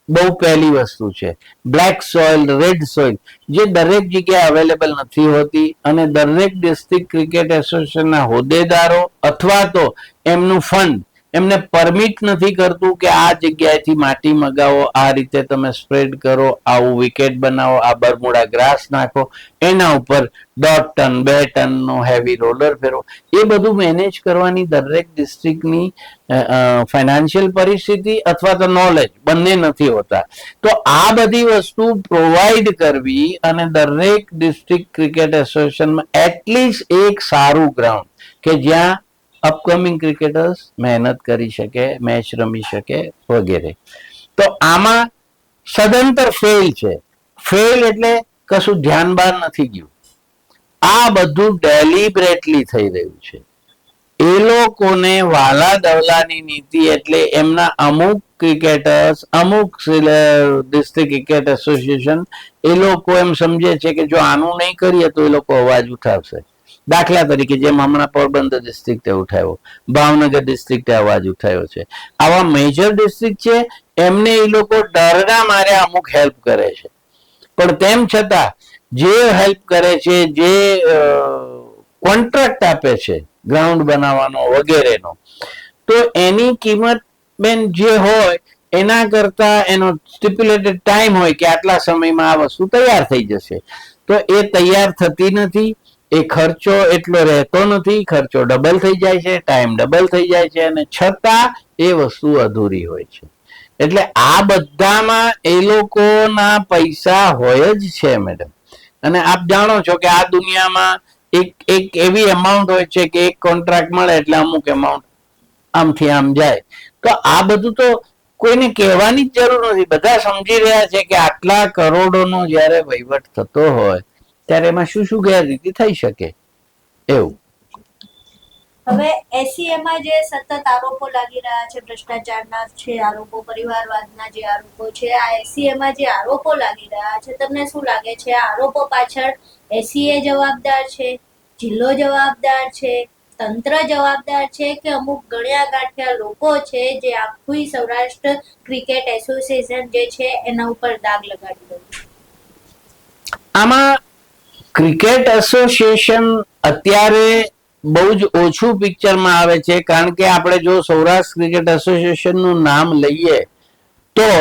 બહુ પહેલી વસ્તુ છે, બ્લેક સોઇલ, રેડ સોઇલ, જે દરેક જગ્યાએ અવેલેબલ નથી હોતી, અને દરેક ડિસ્ટ્રિક્ટ ક્રિકેટ એસોસિએશનના હોદ્દેદારો અથવા તો એમનું ફંડ એમને પરમિટ નથી કરતું કે આ જગ્યાએથી માટી મગાવો, આ રીતે તમે સ્પ્રેડ કરો, આવું વિકેટ બનાવો, આ બરમુડા ગ્રાસ નાખો, એના ઉપર 1.5 ટન 2 ટનનો હેવી રોલર ફેરવો. એ બધું મેનેજ કરવાની દરેક ડિસ્ટ્રિક્ટની ફાઇનાન્શિયલ પરિસ્થિતિ અથવા તો નોલેજ બંને નથી હોતા. તો આ બધી વસ્તુ પ્રોવાઈડ કરવી અને દરેક ડિસ્ટ્રિક્ટ ક્રિકેટ એસોસિએશનમાં એટલીસ્ટ એક સારું ગ્રાઉન્ડ કે જ્યાં અપકમિંગ ક્રિકેટર્સ મહેનત કરી શકે, મેચ રમી શકે વગેરે. તો આમાં સદંતર ફેલ છે. ફેલ એટલે કશું ધ્યાન બહાર નથી ગયું. આ બધું ડેલિબરેટલી થઈ રહ્યું છે. એ લોકોને વાલા દવલાની નીતિ એટલે એમના અમુક ક્રિકેટર્સ, અમુક ડિસ્ટ્રિક્ટ ક્રિકેટ એસોસિએશન એ લોકો એમ સમજે છે કે જો આનું નહીં કરીએ તો એ લોકો અવાજ ઉઠાવશે. દાખલા તરીકે જેમ હમણાં પોરબંદર ડિસ્ટ્રિક્ટે ઉઠાવ્યો, ભાવનગર ડિસ્ટ્રિક્ટે અવાજ ઉઠાવ્યો છે. આવા મેજર ડિસ્ટ્રિક્ટ છે એમને એ લોકો ડરના મારે અમુક હેલ્પ કરે છે. પણ તેમ છતાં જે હેલ્પ કરે છે, જે કોન્ટ્રાક્ટ આપે છે ગ્રાઉન્ડ બનાવવાનો વગેરેનો, તો એની કિંમત બેન જે હોય એના કરતા એનો સ્ટિપ્યુલેટેડ ટાઈમ હોય કે આટલા સમયમાં આ વસ્તુ તૈયાર થઈ જશે, તો એ તૈયાર થતી નથી. એ ખર્ચો એટલો રહેતો નથી, ખર્ચો ડબલ થઈ જાય છે, ટાઈમ ડબલ થઈ જાય છે, અને છતાં એ વસ્તુ અધૂરી હોય છે. એટલે આ બધામાં એ લોકોના પૈસા હોય જ છે મેડમ. અને આપ જાણો છો કે આ દુનિયામાં એક એવી અમાઉન્ટ હોય છે કે એક કોન્ટ્રાક્ટ મળે એટલે અમુક અમાઉન્ટ આમથી આમ જાય. તો આ બધું તો કોઈને કહેવાની જ જરૂર નથી. બધા સમજી રહ્યા છે કે આટલા કરોડોનો જ્યારે વહીવટ થતો હોય ત્યારે એમાં શું શું ગેરરીતિ થઈ શકે એવું. હવે એસીએમાં જે સતત આરોપો લાગી રહ્યા છે, ભ્રષ્ટાચારના છે આરોપો, પરિવારવાદના જે આરોપો છે, આ એસીએમાં જે આરોપો લાગી રહ્યા છે, તમને શું લાગે છે આ આરોપો પાછળ એસીએ જવાબદાર છે, જિલ્લો જવાબદાર છે, તંત્ર જવાબદાર છે, કે અમુક ગણ્યા ગાંઠ્યા લોકો છે જે આખું સૌરાષ્ટ્ર ક્રિકેટ એસોસિએશન જે છે એના ઉપર દાગ લગાડી રહ્યું છે? આમાં ક્રિકેટ એસોસિએશન અત્યારે બહુ જ ઓછું પિક્ચરમાં આવે છે, કારણ કે આપણે જો સૌરાષ્ટ્ર ક્રિકેટ એસોસિએશનનું નામ લઈએ તો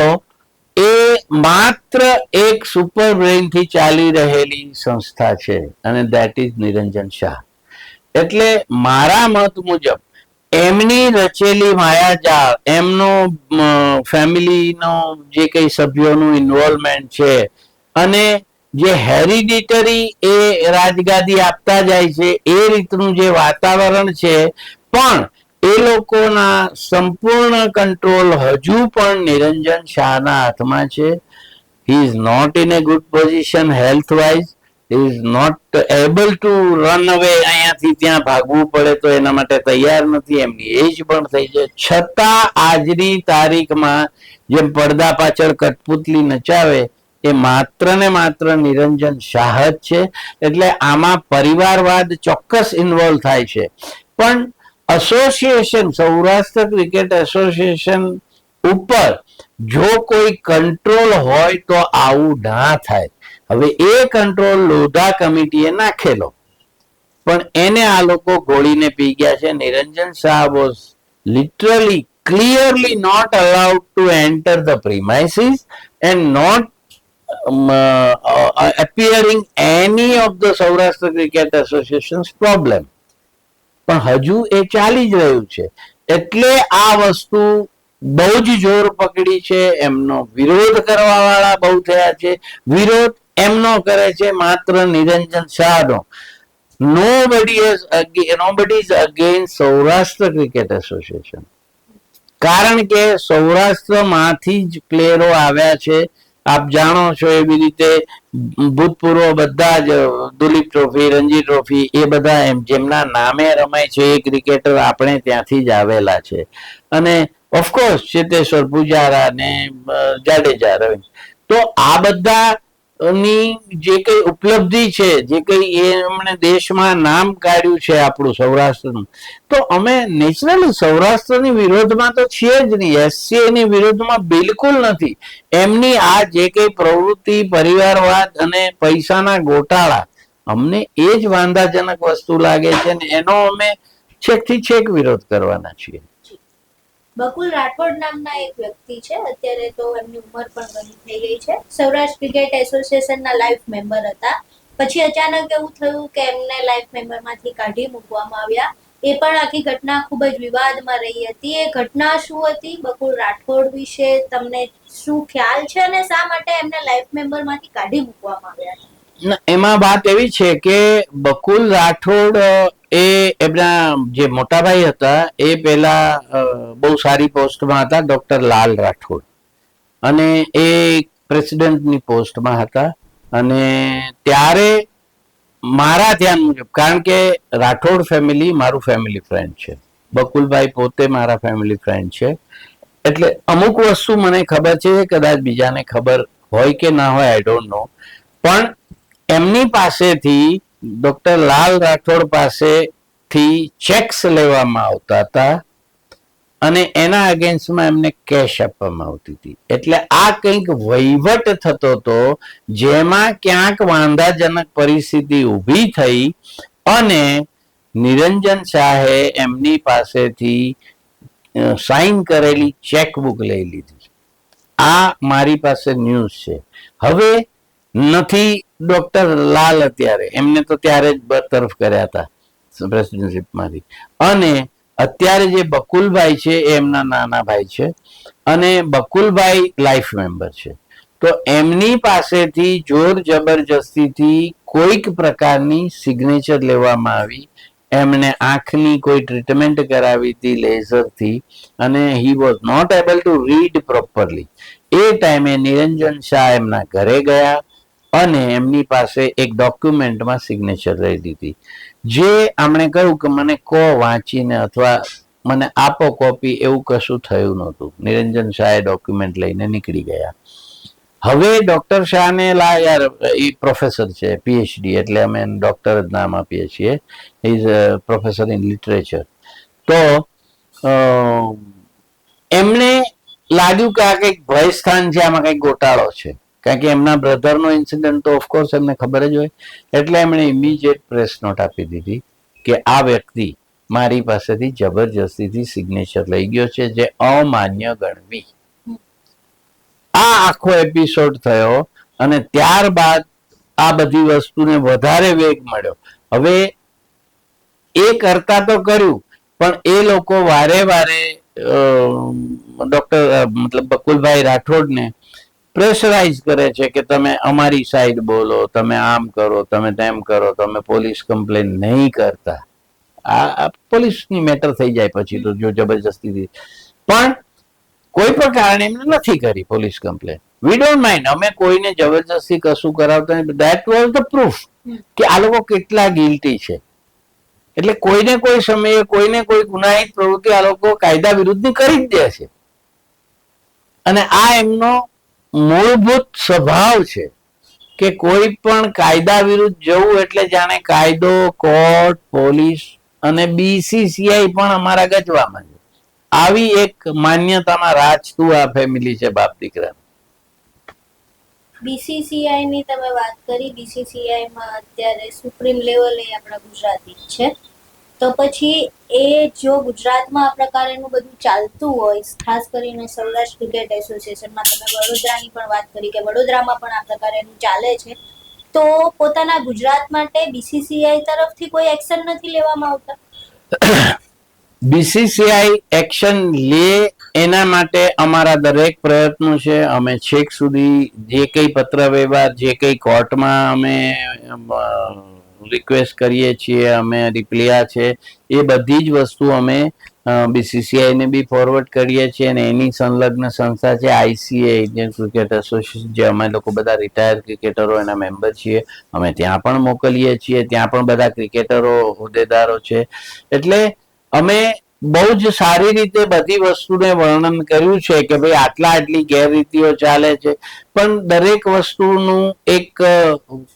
એ માત્ર એક સુપર બ્રેઇનથી ચાલી રહેલી સંસ્થા છે, અને ધેટ ઇઝ નિરંજન શાહ. એટલે મારા મત મુજબ એમની રચેલી માયાજાળ, એમનો ફેમિલીનો જે કઈ સભ્યોનું ઇન્વોલ્વમેન્ટ છે, અને જે હેરિડિટરી એ રાજગાદી આપતા જાય છે એ રીતનું જે વાતાવરણ છે, પણ એ લોકોના સંપૂર્ણ કંટ્રોલ હજુ પણ નિરંજન શાહના હાથમાં છે. He is not in a good position health wise. He is not able to run away, અહીંયાથી ત્યાં ભાગવું પડે તો એના માટે તૈયાર નથી. એમની એજ પણ થઈ છે, છતાં આજની તારીખમાં જેમ પડદા પાછળ કઠપુતલી નચાવે એ માત્ર ને માત્ર નિરંજન શાહ જ છે. એટલે આમાં પરિવારવાદ ચોક્કસ ઇન્વોલ્વ થાય છે. પણ એસોસિએશન, સૌરાષ્ટ્ર ક્રિકેટ એસોસિએશન ઉપર જો કોઈ કંટ્રોલ હોય તો આવું ના થાય. હવે એ કંટ્રોલ લોધા કમિટીએ નાખેલો, પણ એને આ લોકો ગોળીને પી ગયા છે. Niranjan Shah was literally clearly not allowed to enter the premises and not appearing any of the Saurashtra Cricket Association's problem. પણ હજુ એ ચાલી જ રહ્યું છે. એટલે આ વસ્તુ બહુ જ જોર પકડી છે. એમનો વિરોધ કરવા વાળા બહુ થયા છે. વિરોધ એમનો કરે છે માત્ર નિરંજન શાહનો. Nobody is against Saurashtra Cricket Association. કારણ કે સૌરાષ્ટ્રમાંથી જ પ્લેયરો આવ્યા છે. આપ જાણો છો એવી રીતે ભૂતપૂર્વ બધા જ દુલીપ ટ્રોફી, રણજી ટ્રોફી, એ બધા એમ જેમના નામે રમાય છે એ ક્રિકેટર આપણે ત્યાંથી જ આવેલા છે. અને ઓફકોર્સ ચેતેશ્વર પૂજારા ને જાડેજા, રવિ, તો આ બધા ની જે કઈ ઉપલબ્ધિ છે, જે કઈ એમણે દેશમાં નામ કાઢ્યું છે આપણું સૌરાષ્ટ્રનું, તો અમે નેચરલી સૌરાષ્ટ્રની વિરોધમાં તો છીએ જ નહીં. એસસીએ ની વિરોધમાં બિલકુલ નથી. એમની આ જે કઈ પ્રવૃત્તિ, પરિવારવાદ અને પૈસાના ગોટાળા, અમને એ જ વાંધાજનક વસ્તુ લાગે છે ને એનો અમે છેકથી છેક વિરોધ કરવાના છીએ. બકુલ રાઠોડ નામના એક વ્યક્તિ છે, અત્યારે તો એમની ઉંમર પણ ઘણી થઈ ગઈ છે, સૌરાષ્ટ્ર ક્રિકેટ એસોસિએશનના લાઈફ મેમ્બર હતા. પછી અચાનક એવું થયું કે એમને લાઈફ મેમ્બરમાંથી કાઢી મૂકવામાં આવ્યા. એ પણ આખી ઘટના ખૂબ જ વિવાદમાં રહી હતી. એ ઘટના શું હતી, બકુલ રાઠોડ વિશે તમને શું ખ્યાલ છે, અને શા માટે એમને લાઈફ મેમ્બરમાંથી કાઢી મૂકવામાં આવ્યા હતા? એમાં વાત એવી છે કે બકુલ રાઠોડ એ એમના જે મોટાભાઈ હતા એ પેલા બહુ સારી પોસ્ટમાં હતા, ડોક્ટર લાલ રાઠોડ, અને એ પ્રેસિડેન્ટની પોસ્ટમાં હતા અને ત્યારે મારા ધ્યાન મુજબ, કારણ કે રાઠોડ ફેમિલી મારું ફેમિલી ફ્રેન્ડ છે, બકુલભાઈ પોતે મારા ફેમિલી ફ્રેન્ડ છે, એટલે અમુક વસ્તુ મને ખબર છે, કદાચ બીજાને ખબર હોય કે ના હોય, આઈ ડોન્ટ નો, પણ એમની પાસેથી ડોક્ટર લાલ રાઠોડ પાસેથી ચેક્સ લેવામાં આવતા હતા અને એના અગેન્સ્ટમાં એમને કેશ આપવામાં આવતી હતી. એટલે આ કંઈક વહીવટ થતો હતો જેમાં ક્યાંક વાંધાજનક પરિસ્થિતિ ઊભી થઈ અને નિરંજન શાહે એમની પાસેથી સાઇન કરેલી ચેકબુક લઈ લીધી. આ મારી પાસે ન્યૂઝ છે. હવે નથી ડોક્ટર લાલ અત્યારે, એમને તો ત્યારે જ બરતરફ કર્યા હતા પ્રેસિડેન્ટશીપમાંથી, અને અત્યારે જે બકુલભાઈ છે એ એમના નાના ભાઈ છે અને બકુલભાઈ લાઈફ મેમ્બર છે. તો એમની પાસેથી જોર જબરજસ્તીથી કોઈક પ્રકારની સિગ્નેચર લેવામાં આવી. એમણે આંખની કોઈ ટ્રીટમેન્ટ કરાવી હતી લેઝરથી અને he was not able to read properly. એ ટાઈમે નિરંજન શાહ એમના ઘરે ગયા અને એમની પાસે એક ડોક્યુમેન્ટમાં સિગ્નેચર લઈ લીધી. જે આમણે કહ્યું કે મને કહો વાંચીને અથવા મને આપો કોપી, એવું કશું થયું નહોતું. નિરંજન શાહે ડોક્યુમેન્ટ લઈને નીકળી ગયા. હવે ડોક્ટર શાહને યાર, એ પ્રોફેસર છે, પીએચડી, એટલે અમે ડોક્ટર જ નામ આપીએ છીએ, ઇઝ પ્રોફેસર ઇન લિટરેચર. તો એમને લાગ્યું કે આ કંઈક ભયસ્થાન છે, આમાં કંઈક ગોટાળો છે, કારણ કે એમના બ્રધરનો ઇન્સિડન્ટ તો ઓફકોર્સ એમને ખબર જ હોય. એટલે એમણે ઇમિડિયેટ પ્રેસ નોટ આપી દીધી કે આ વ્યક્તિ મારી પાસેથી જબરજસ્તીથી સિગ્નેચર લઈ ગયો છે, જે અમાન્ય ગણવી. આ આખો એપિસોડ થયો અને ત્યારબાદ આ બધી વસ્તુને વધારે વેગ મળ્યો. હવે એ કરતા તો કર્યું, પણ એ લોકો વારે વારે ડોક્ટર મતલબ બકુલભાઈ રાઠોડને પ્રેશરાઇઝ કરે છે કે તમે અમારી સાઈડ બોલો, તમે આમ કરો, તમે તેમ કરો, તમે પોલીસ કમ્પ્લેન નહીં કરતા. આ પોલીસની મેટર થઈ જાય પછી તો, જો જબરજસ્તીથી. પણ કોઈ પણ કારણે એમને નથી કરી police complain. We don't mind, અમે કોઈને જબરજસ્તી કશું કરાવતા નહીં. ધેટ વોઝ ધ પ્રૂફ કે આ લોકો કેટલા ગિલ્ટી છે. એટલે કોઈને કોઈ સમયે કોઈને કોઈ ગુનાહિત પ્રવૃત્તિ આ લોકો કાયદા વિરુદ્ધની કરી જ દે છે. અને આ એમનો મૂળભૂત સ્વભાવ છે કે કોઈ પણ કાયદા વિરુદ્ધ જવું એટલે જાણે કાયદો, કોર્ટ, પોલીસ અને બીસીસીઆઈ પણ અમારા ગજવામાં છે. આવી એક માન્યતામાં રાજતું આ ફેમિલી છે, બાપ દીકરા. બીસીસીઆઈ ની તમે વાત કરી, બીસીસીઆઈ માં અત્યારે સુપ્રીમ લેવલે આપણા ગુજરાતી છે. તો પછી એ જો ગુજરાતમાં આ પ્રકારનું બધું ચાલતું હોય, ખાસ કરીને સૌરાષ્ટ્ર ક્રિકેટ એસોસિએશનમાં, તમે વડોદરાની પણ વાત કરી કે વડોદરામાં પણ આ પ્રકારનું ચાલે છે, તો પોતાના ગુજરાત માટે બીસીસીઆઈ તરફથી કોઈ એક્શન નથી લેવામાં આવતા? બીસીસીઆઈ એક્શન લે એના માટે અમારા દરેક પ્રયત્નો છે. અમે છેક સુધી જે કંઈ પત્ર વ્યવહાર, જે કંઈ કોર્ટમાં અમે રિક્વેસ્ટ કરીએ છીએ, અમે રિપ્લાય છે, એ બધી જ વસ્તુ અમે બીસીસીઆઈને બી ફોરવર્ડ કરીએ છીએ. અને એની સંલગ્ન સંસ્થા છે આઈસીએ, ઇન્ડિયન ક્રિકેટ એસોસિએશન, જે અમે લોકો બધા રિટાયર્ડ ક્રિકેટરો એના મેમ્બર છીએ. અમે ત્યાં પણ મોકલીએ છીએ. ત્યાં પણ બધા ક્રિકેટરો હોદ્દેદારો છે. એટલે અમે બહુ જ સારી રીતે બધી વસ્તુને વર્ણન કર્યું છે કે ભાઈ આટલી ગેરરીતિઓ ચાલે છે, પણ દરેક વસ્તુનું એક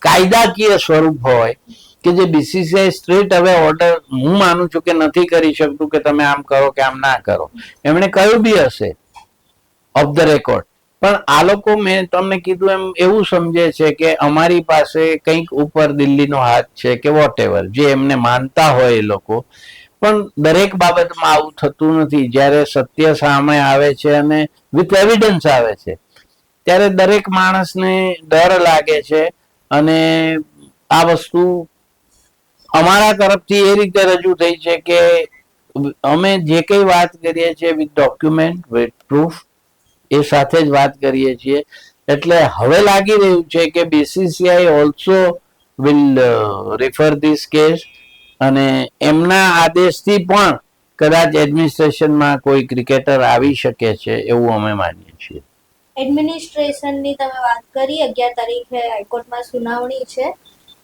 કાયદાકીય સ્વરૂપ હોય કે જે બીસીસીઆઈ સ્ટ્રેટ હવે ઓર્ડર, હું માનું છું કે નથી કરી શકતું કે તમે આમ કરો કે આમ ના કરો. એમણે કહ્યું બી હશે ઓફ ધ રેકોર્ડ, પણ આ લોકો, મેં તમને કીધું એમ, એવું સમજે છે કે અમારી પાસે કંઈક ઉપર દિલ્હીનો હાથ છે કે વોટ એવર, જે એમને માનતા હોય એ લોકો. પણ દરેક બાબતમાં આવું થતું નથી. જ્યારે સત્ય સામે આવે છે અને વિથ એવિડન્સ આવે છે, ત્યારે દરેક માણસને ડર લાગે છે. અને આ વસ્તુ અમારા તરફથી એ રીતે રજૂ થઈ છે કે અમે જે કંઈ વાત કરીએ છીએ વિથ ડોક્યુમેન્ટ, વિથ પ્રૂફ, એ સાથે જ વાત કરીએ છીએ. એટલે હવે લાગી રહ્યું છે કે BCCI also will refer this case, અને એમના આદેશથી પણ કદાચ એડમિનિસ્ટ્રેશનમાં કોઈ ક્રિકેટર આવી શકે છે, એવું અમે માનીએ છીએ. એડમિનિસ્ટ્રેશનની તમે વાત કરી, 11 તારીખે હાઈકોર્ટમાં સુનાવણી છે.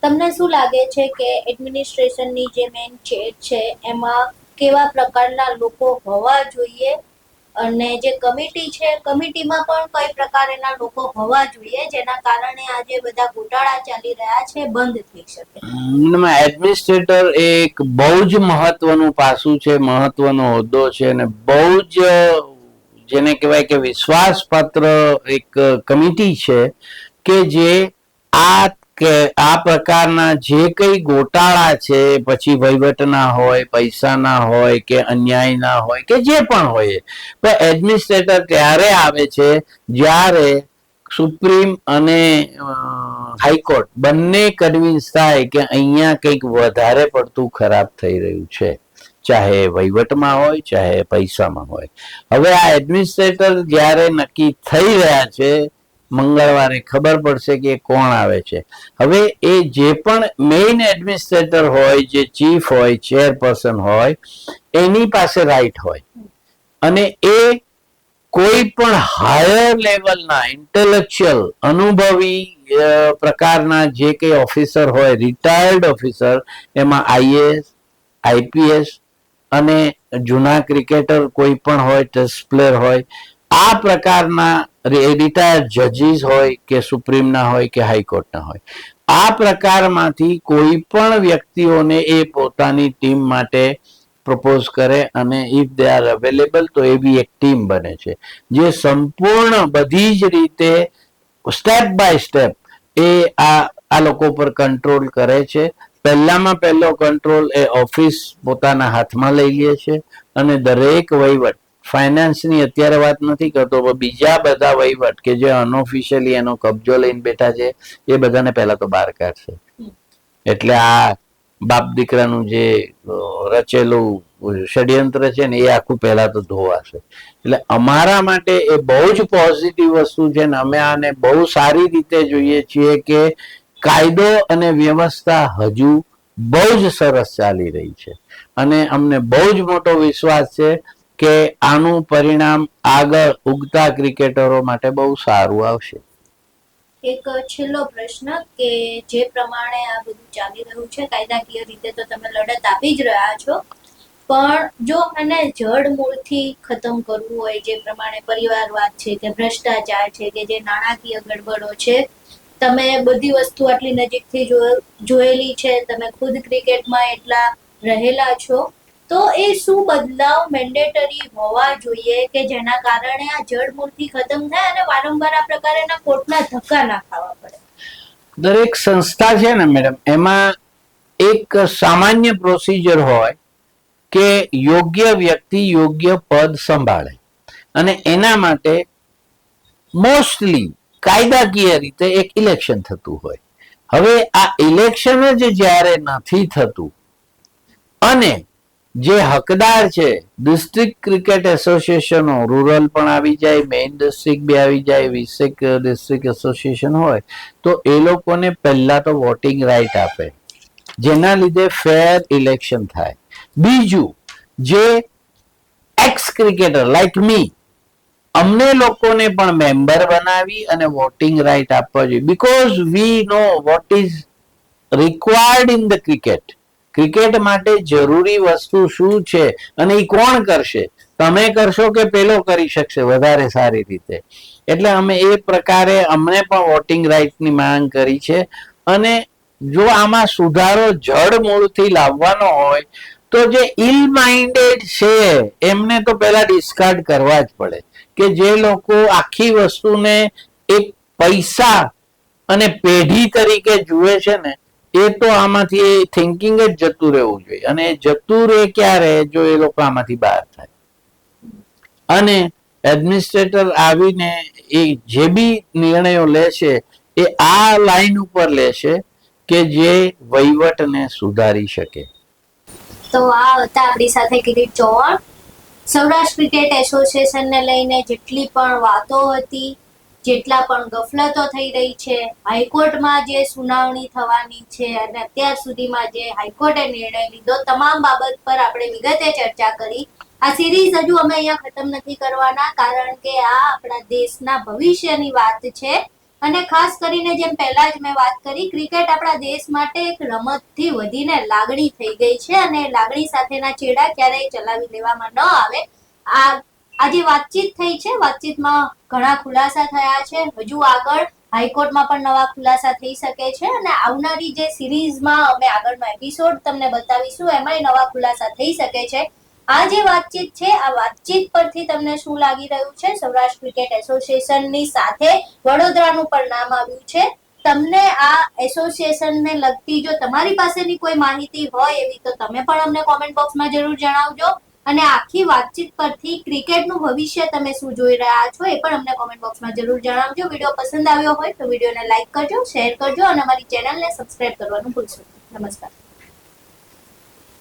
તમને શું લાગે છે કે એડમિનિસ્ટ્રેશનની જે મેઇન ચેર છે એમાં કેવા પ્રકારના લોકો હોવા જોઈએ, અને જે કમિટી છે કમિટીમાં પણ કઈ પ્રકારના લોકો હોવા જોઈએ જેના કારણે આ જે બધા ગોટાળા ચાલી રહ્યા છે બંધ થઈ શકે? એડમિનિસ્ટ્રેટર એક બહુ જ મહત્વનું પાસું છે, મહત્વનો હોદ્દો છે અને બહુ જ જેને કહેવાય કે વિશ્વાસપાત્ર એક કમિટી છે કે જે આ પ્રકારના જે કઈ ગોટાળા છે, પછી વહીવટના હોય, પૈસાના હોય કે અન્યાયના હોય કે જે પણ હોય, પણ એડમિનિસ્ટ્રેટર ત્યારે આવે છે જ્યારે સુપ્રીમ અને હાઈકોર્ટ બંને કન્વિન્સ થાય કે અહીંયા કંઈક વધારે પડતું ખરાબ થઈ રહ્યું છે, ચાહે વહીવટમાં હોય ચાહે પૈસામાં હોય. હવે આ એડમિનિસ્ટ્રેટર જ્યારે નક્કી થઈ રહ્યા છે, મંગળવારે ખબર પડશે કે કોણ આવે છે. હવે એ જે પણ મેઇન એડમિનિસ્ટ્રેટર હોય, જે ચીફ હોય, ચેરપર્સન હોય, એની પાસે રાઈટ હોય અને એ કોઈ પણ હાયર લેવલના ઇન્ટેલેક્ચ્યુઅલ અનુભવી પ્રકારના જે કઈ ઓફિસર હોય, રિટાયર્ડ ઓફિસર, એમાં આઈએએસ, આઈપીએસ અને જૂના ક્રિકેટર કોઈ પણ હોય, ટેસ્ટ પ્લેયર હોય, આ પ્રકારના રિટાયર્ડ જજીસ હોય કે સુપ્રીમના હોય કે હાઈકોર્ટના હોય, આ પ્રકારમાંથી કોઈ પણ વ્યક્તિઓને એ પોતાની ટીમ માટે પ્રપોઝ કરે અને ઇફ દે આર અવેલેબલ તો એવી એક ટીમ બને છે જે સંપૂર્ણ બધી જ રીતે સ્ટેપ બાય સ્ટેપ આ લોકો પર કંટ્રોલ કરે છે. પહેલામાં પહેલો કંટ્રોલ એ ઓફિસ પોતાના હાથમાં લઈ લે છે અને દરેક વહીવટ, ફાઇનાન્સની અત્યારે વાત નથી કરતો, પણ બીજા બધા વહીવટ કે જે અનઓફિશિયલી એનો કબજો લઈને બેઠા છે એ બધાને પહેલા તો બહાર કાઢશે. એટલે આ બાપ દીકરાનું જે રચેલું ષડયંત્ર છે ને એ આખું પહેલા તો ધોવાશે. એટલે અમારા માટે એ બહુ જ પોઝિટિવ વસ્તુ છે ને અમે આને બહુ સારી રીતે જોઈએ છીએ કે કાયદો અને વ્યવસ્થા હજુ બહુ જ સરસ ચાલી રહી છે અને અમને બહુ જ મોટો વિશ્વાસ છે કે આનું પરિણામ આગળ ઉગતા ક્રિકેટરો માટે બહુ સારું આવશે. એક છેલ્લો પ્રશ્ન કે જે પ્રમાણે આ બધું ચાલી રહ્યું છે કાયદાકીય રીતે તો તમે લડત આપી જ રહ્યા છો, પણ જો આને જડ મૂળથી ખતમ કરવું હોય, જે પ્રમાણે પરિવારવાદ છે કે ભ્રષ્ટાચાર છે કે જે નાણાકીય ગડબડો છે, તમે બધી વસ્તુ આટલી નજીકથી જોયેલી છે, તમે ખુદ ક્રિકેટમાં એટલા રહેલા છો, તો એ શું બદલાવ મેન્ડેટરી હોવા જોઈએ કે જેના કારણે આ જડમૂળથી ખતમ થાય અને વારંવાર આ પ્રકારના કોર્ટના ધક્કા ના ખાવા પડે? દરેક સંસ્થા છે ને મેડમ, એમાં એક સામાન્ય પ્રોસિજર હોય કે યોગ્ય વ્યક્તિ યોગ્ય પદ સંભાળે અને એના માટે મોસ્ટલી કાયદાકીય રીતે એક ઇલેક્શન થતું હોય. હવે આ ઇલેક્શન જ જ્યારે નથી થતું અને જે હકદાર છે, ડિસ્ટ્રિક્ટ ક્રિકેટ એસોસિએશનો, રૂરલ પણ આવી જાય, મેઇન ડિસ્ટ્રિક્ટ બી આવી જાય, 20 ડિસ્ટ્રિક્ટ એસોસિએશન હોય, તો એ લોકોને પહેલા તો વોટિંગ રાઇટ આપે જેના લીધે ફેર ઇલેક્શન થાય. બીજું, જે એક્સ ક્રિકેટર લાઈક મી, અમને લોકોને પણ મેમ્બર બનાવી અને વોટિંગ રાઇટ આપવા જોઈએ, because we know what is required in the cricket. Cricket માટે જરૂરી વસ્તુ શું છે અને એ કોણ કરશે, તમે કરશો કે પેલો કરી શકશે વધારે સારી રીતે. એટલે અમે એ પ્રકારે અમને પણ વોટિંગ રાઇટની માંગ કરી છે અને જો આમાં સુધારો જડ મૂળથી લાવવાનો હોય તો જે ઇલ માઇન્ડેડ છે એમને તો પહેલા ડિસ્કાર્ડ કરવા જ પડે, કે જે લોકો આખી વસ્તુને એક પૈસા અને પેઢી તરીકે જુએ છે ને, એ તો આમાંથી થિંકિંગ જ જતું રહેવું જોઈએ અને જતું રહે ક્યારે, જો એ લોકો આમાંથી બહાર થાય. અને એડમિનિસ્ટ્રેટર આવીને એ જે બી નિર્ણયો લેશે એ આ લાઈન ઉપર લેશે કે જે વહીવટને સુધારી શકે. તો આ હતા આપણી સાથે કિરીટ ચૌહાણ. સૌરાષ્ટ્ર ક્રિકેટ એસોસિએશનને લઈને જેટલી પણ વાતો હતી, જેટલા પણ ગફલતો થઈ રહી છે, હાઈકોર્ટમાં જે સુનાવણી થવાની છે અને અત્યાર સુધીમાં જે હાઈકોર્ટે નિર્ણય લીધો, તમામ બાબત પર આપણે વિગતે ચર્ચા કરી. આ સિરીઝ હજુ અમે અહીંયા ખતમ નથી કરવાના, કારણ કે આ આપણા દેશના ભવિષ્યની વાત છે. અને ખાસ કરીને જેમ પહેલા જ મેં વાત કરી, ક્રિકેટ આપણા દેશ માટે એક રમતથી વધીને લાગણી થઈ ગઈ છે, અને લાગણી સાથેના ચેડા ક્યારેય ચલાવી લેવામાં ન આવે. આજે વાતચીત થઈ છે, વાતચીતમાં ઘણા ખુલાસા થયા છે. હજુ આગળ હાઈકોર્ટમાં પણ નવા ખુલાસા થઈ શકે છે, અને આવનારી જે સિરીઝમાં અમે આગળનો એપિસોડ તમને બતાવીશું એમાંય નવા ખુલાસા થઈ શકે છે. આ જે વાતચીત છે, આ વાતચીત પરથી તમને શું લાગી રહ્યું છે? સૌરાષ્ટ્ર ક્રિકેટ એસોસિએશનની સાથે વડોદરાનું પણ નામ આવ્યું છે. તમને આ એસોસિએશનને લગતી જો તમારી પાસેની કોઈ માહિતી હોય એવી, તો તમે પણ અમને કોમેન્ટ બોક્સમાં જરૂર જણાવજો. અને આખી વાતચીત પરથી ક્રિકેટનું ભવિષ્ય તમે શું જોઈ રહ્યા છો એ પણ અમને કોમેન્ટ બોક્સમાં જરૂર જણાવજો. વિડીયો પસંદ આવ્યો હોય તો વિડીયોને લાઈક કરજો, શેર કરજો અને અમારી ચેનલને સબસ્ક્રાઇબ કરવાનું ભૂલશો નહીં. નમસ્કાર.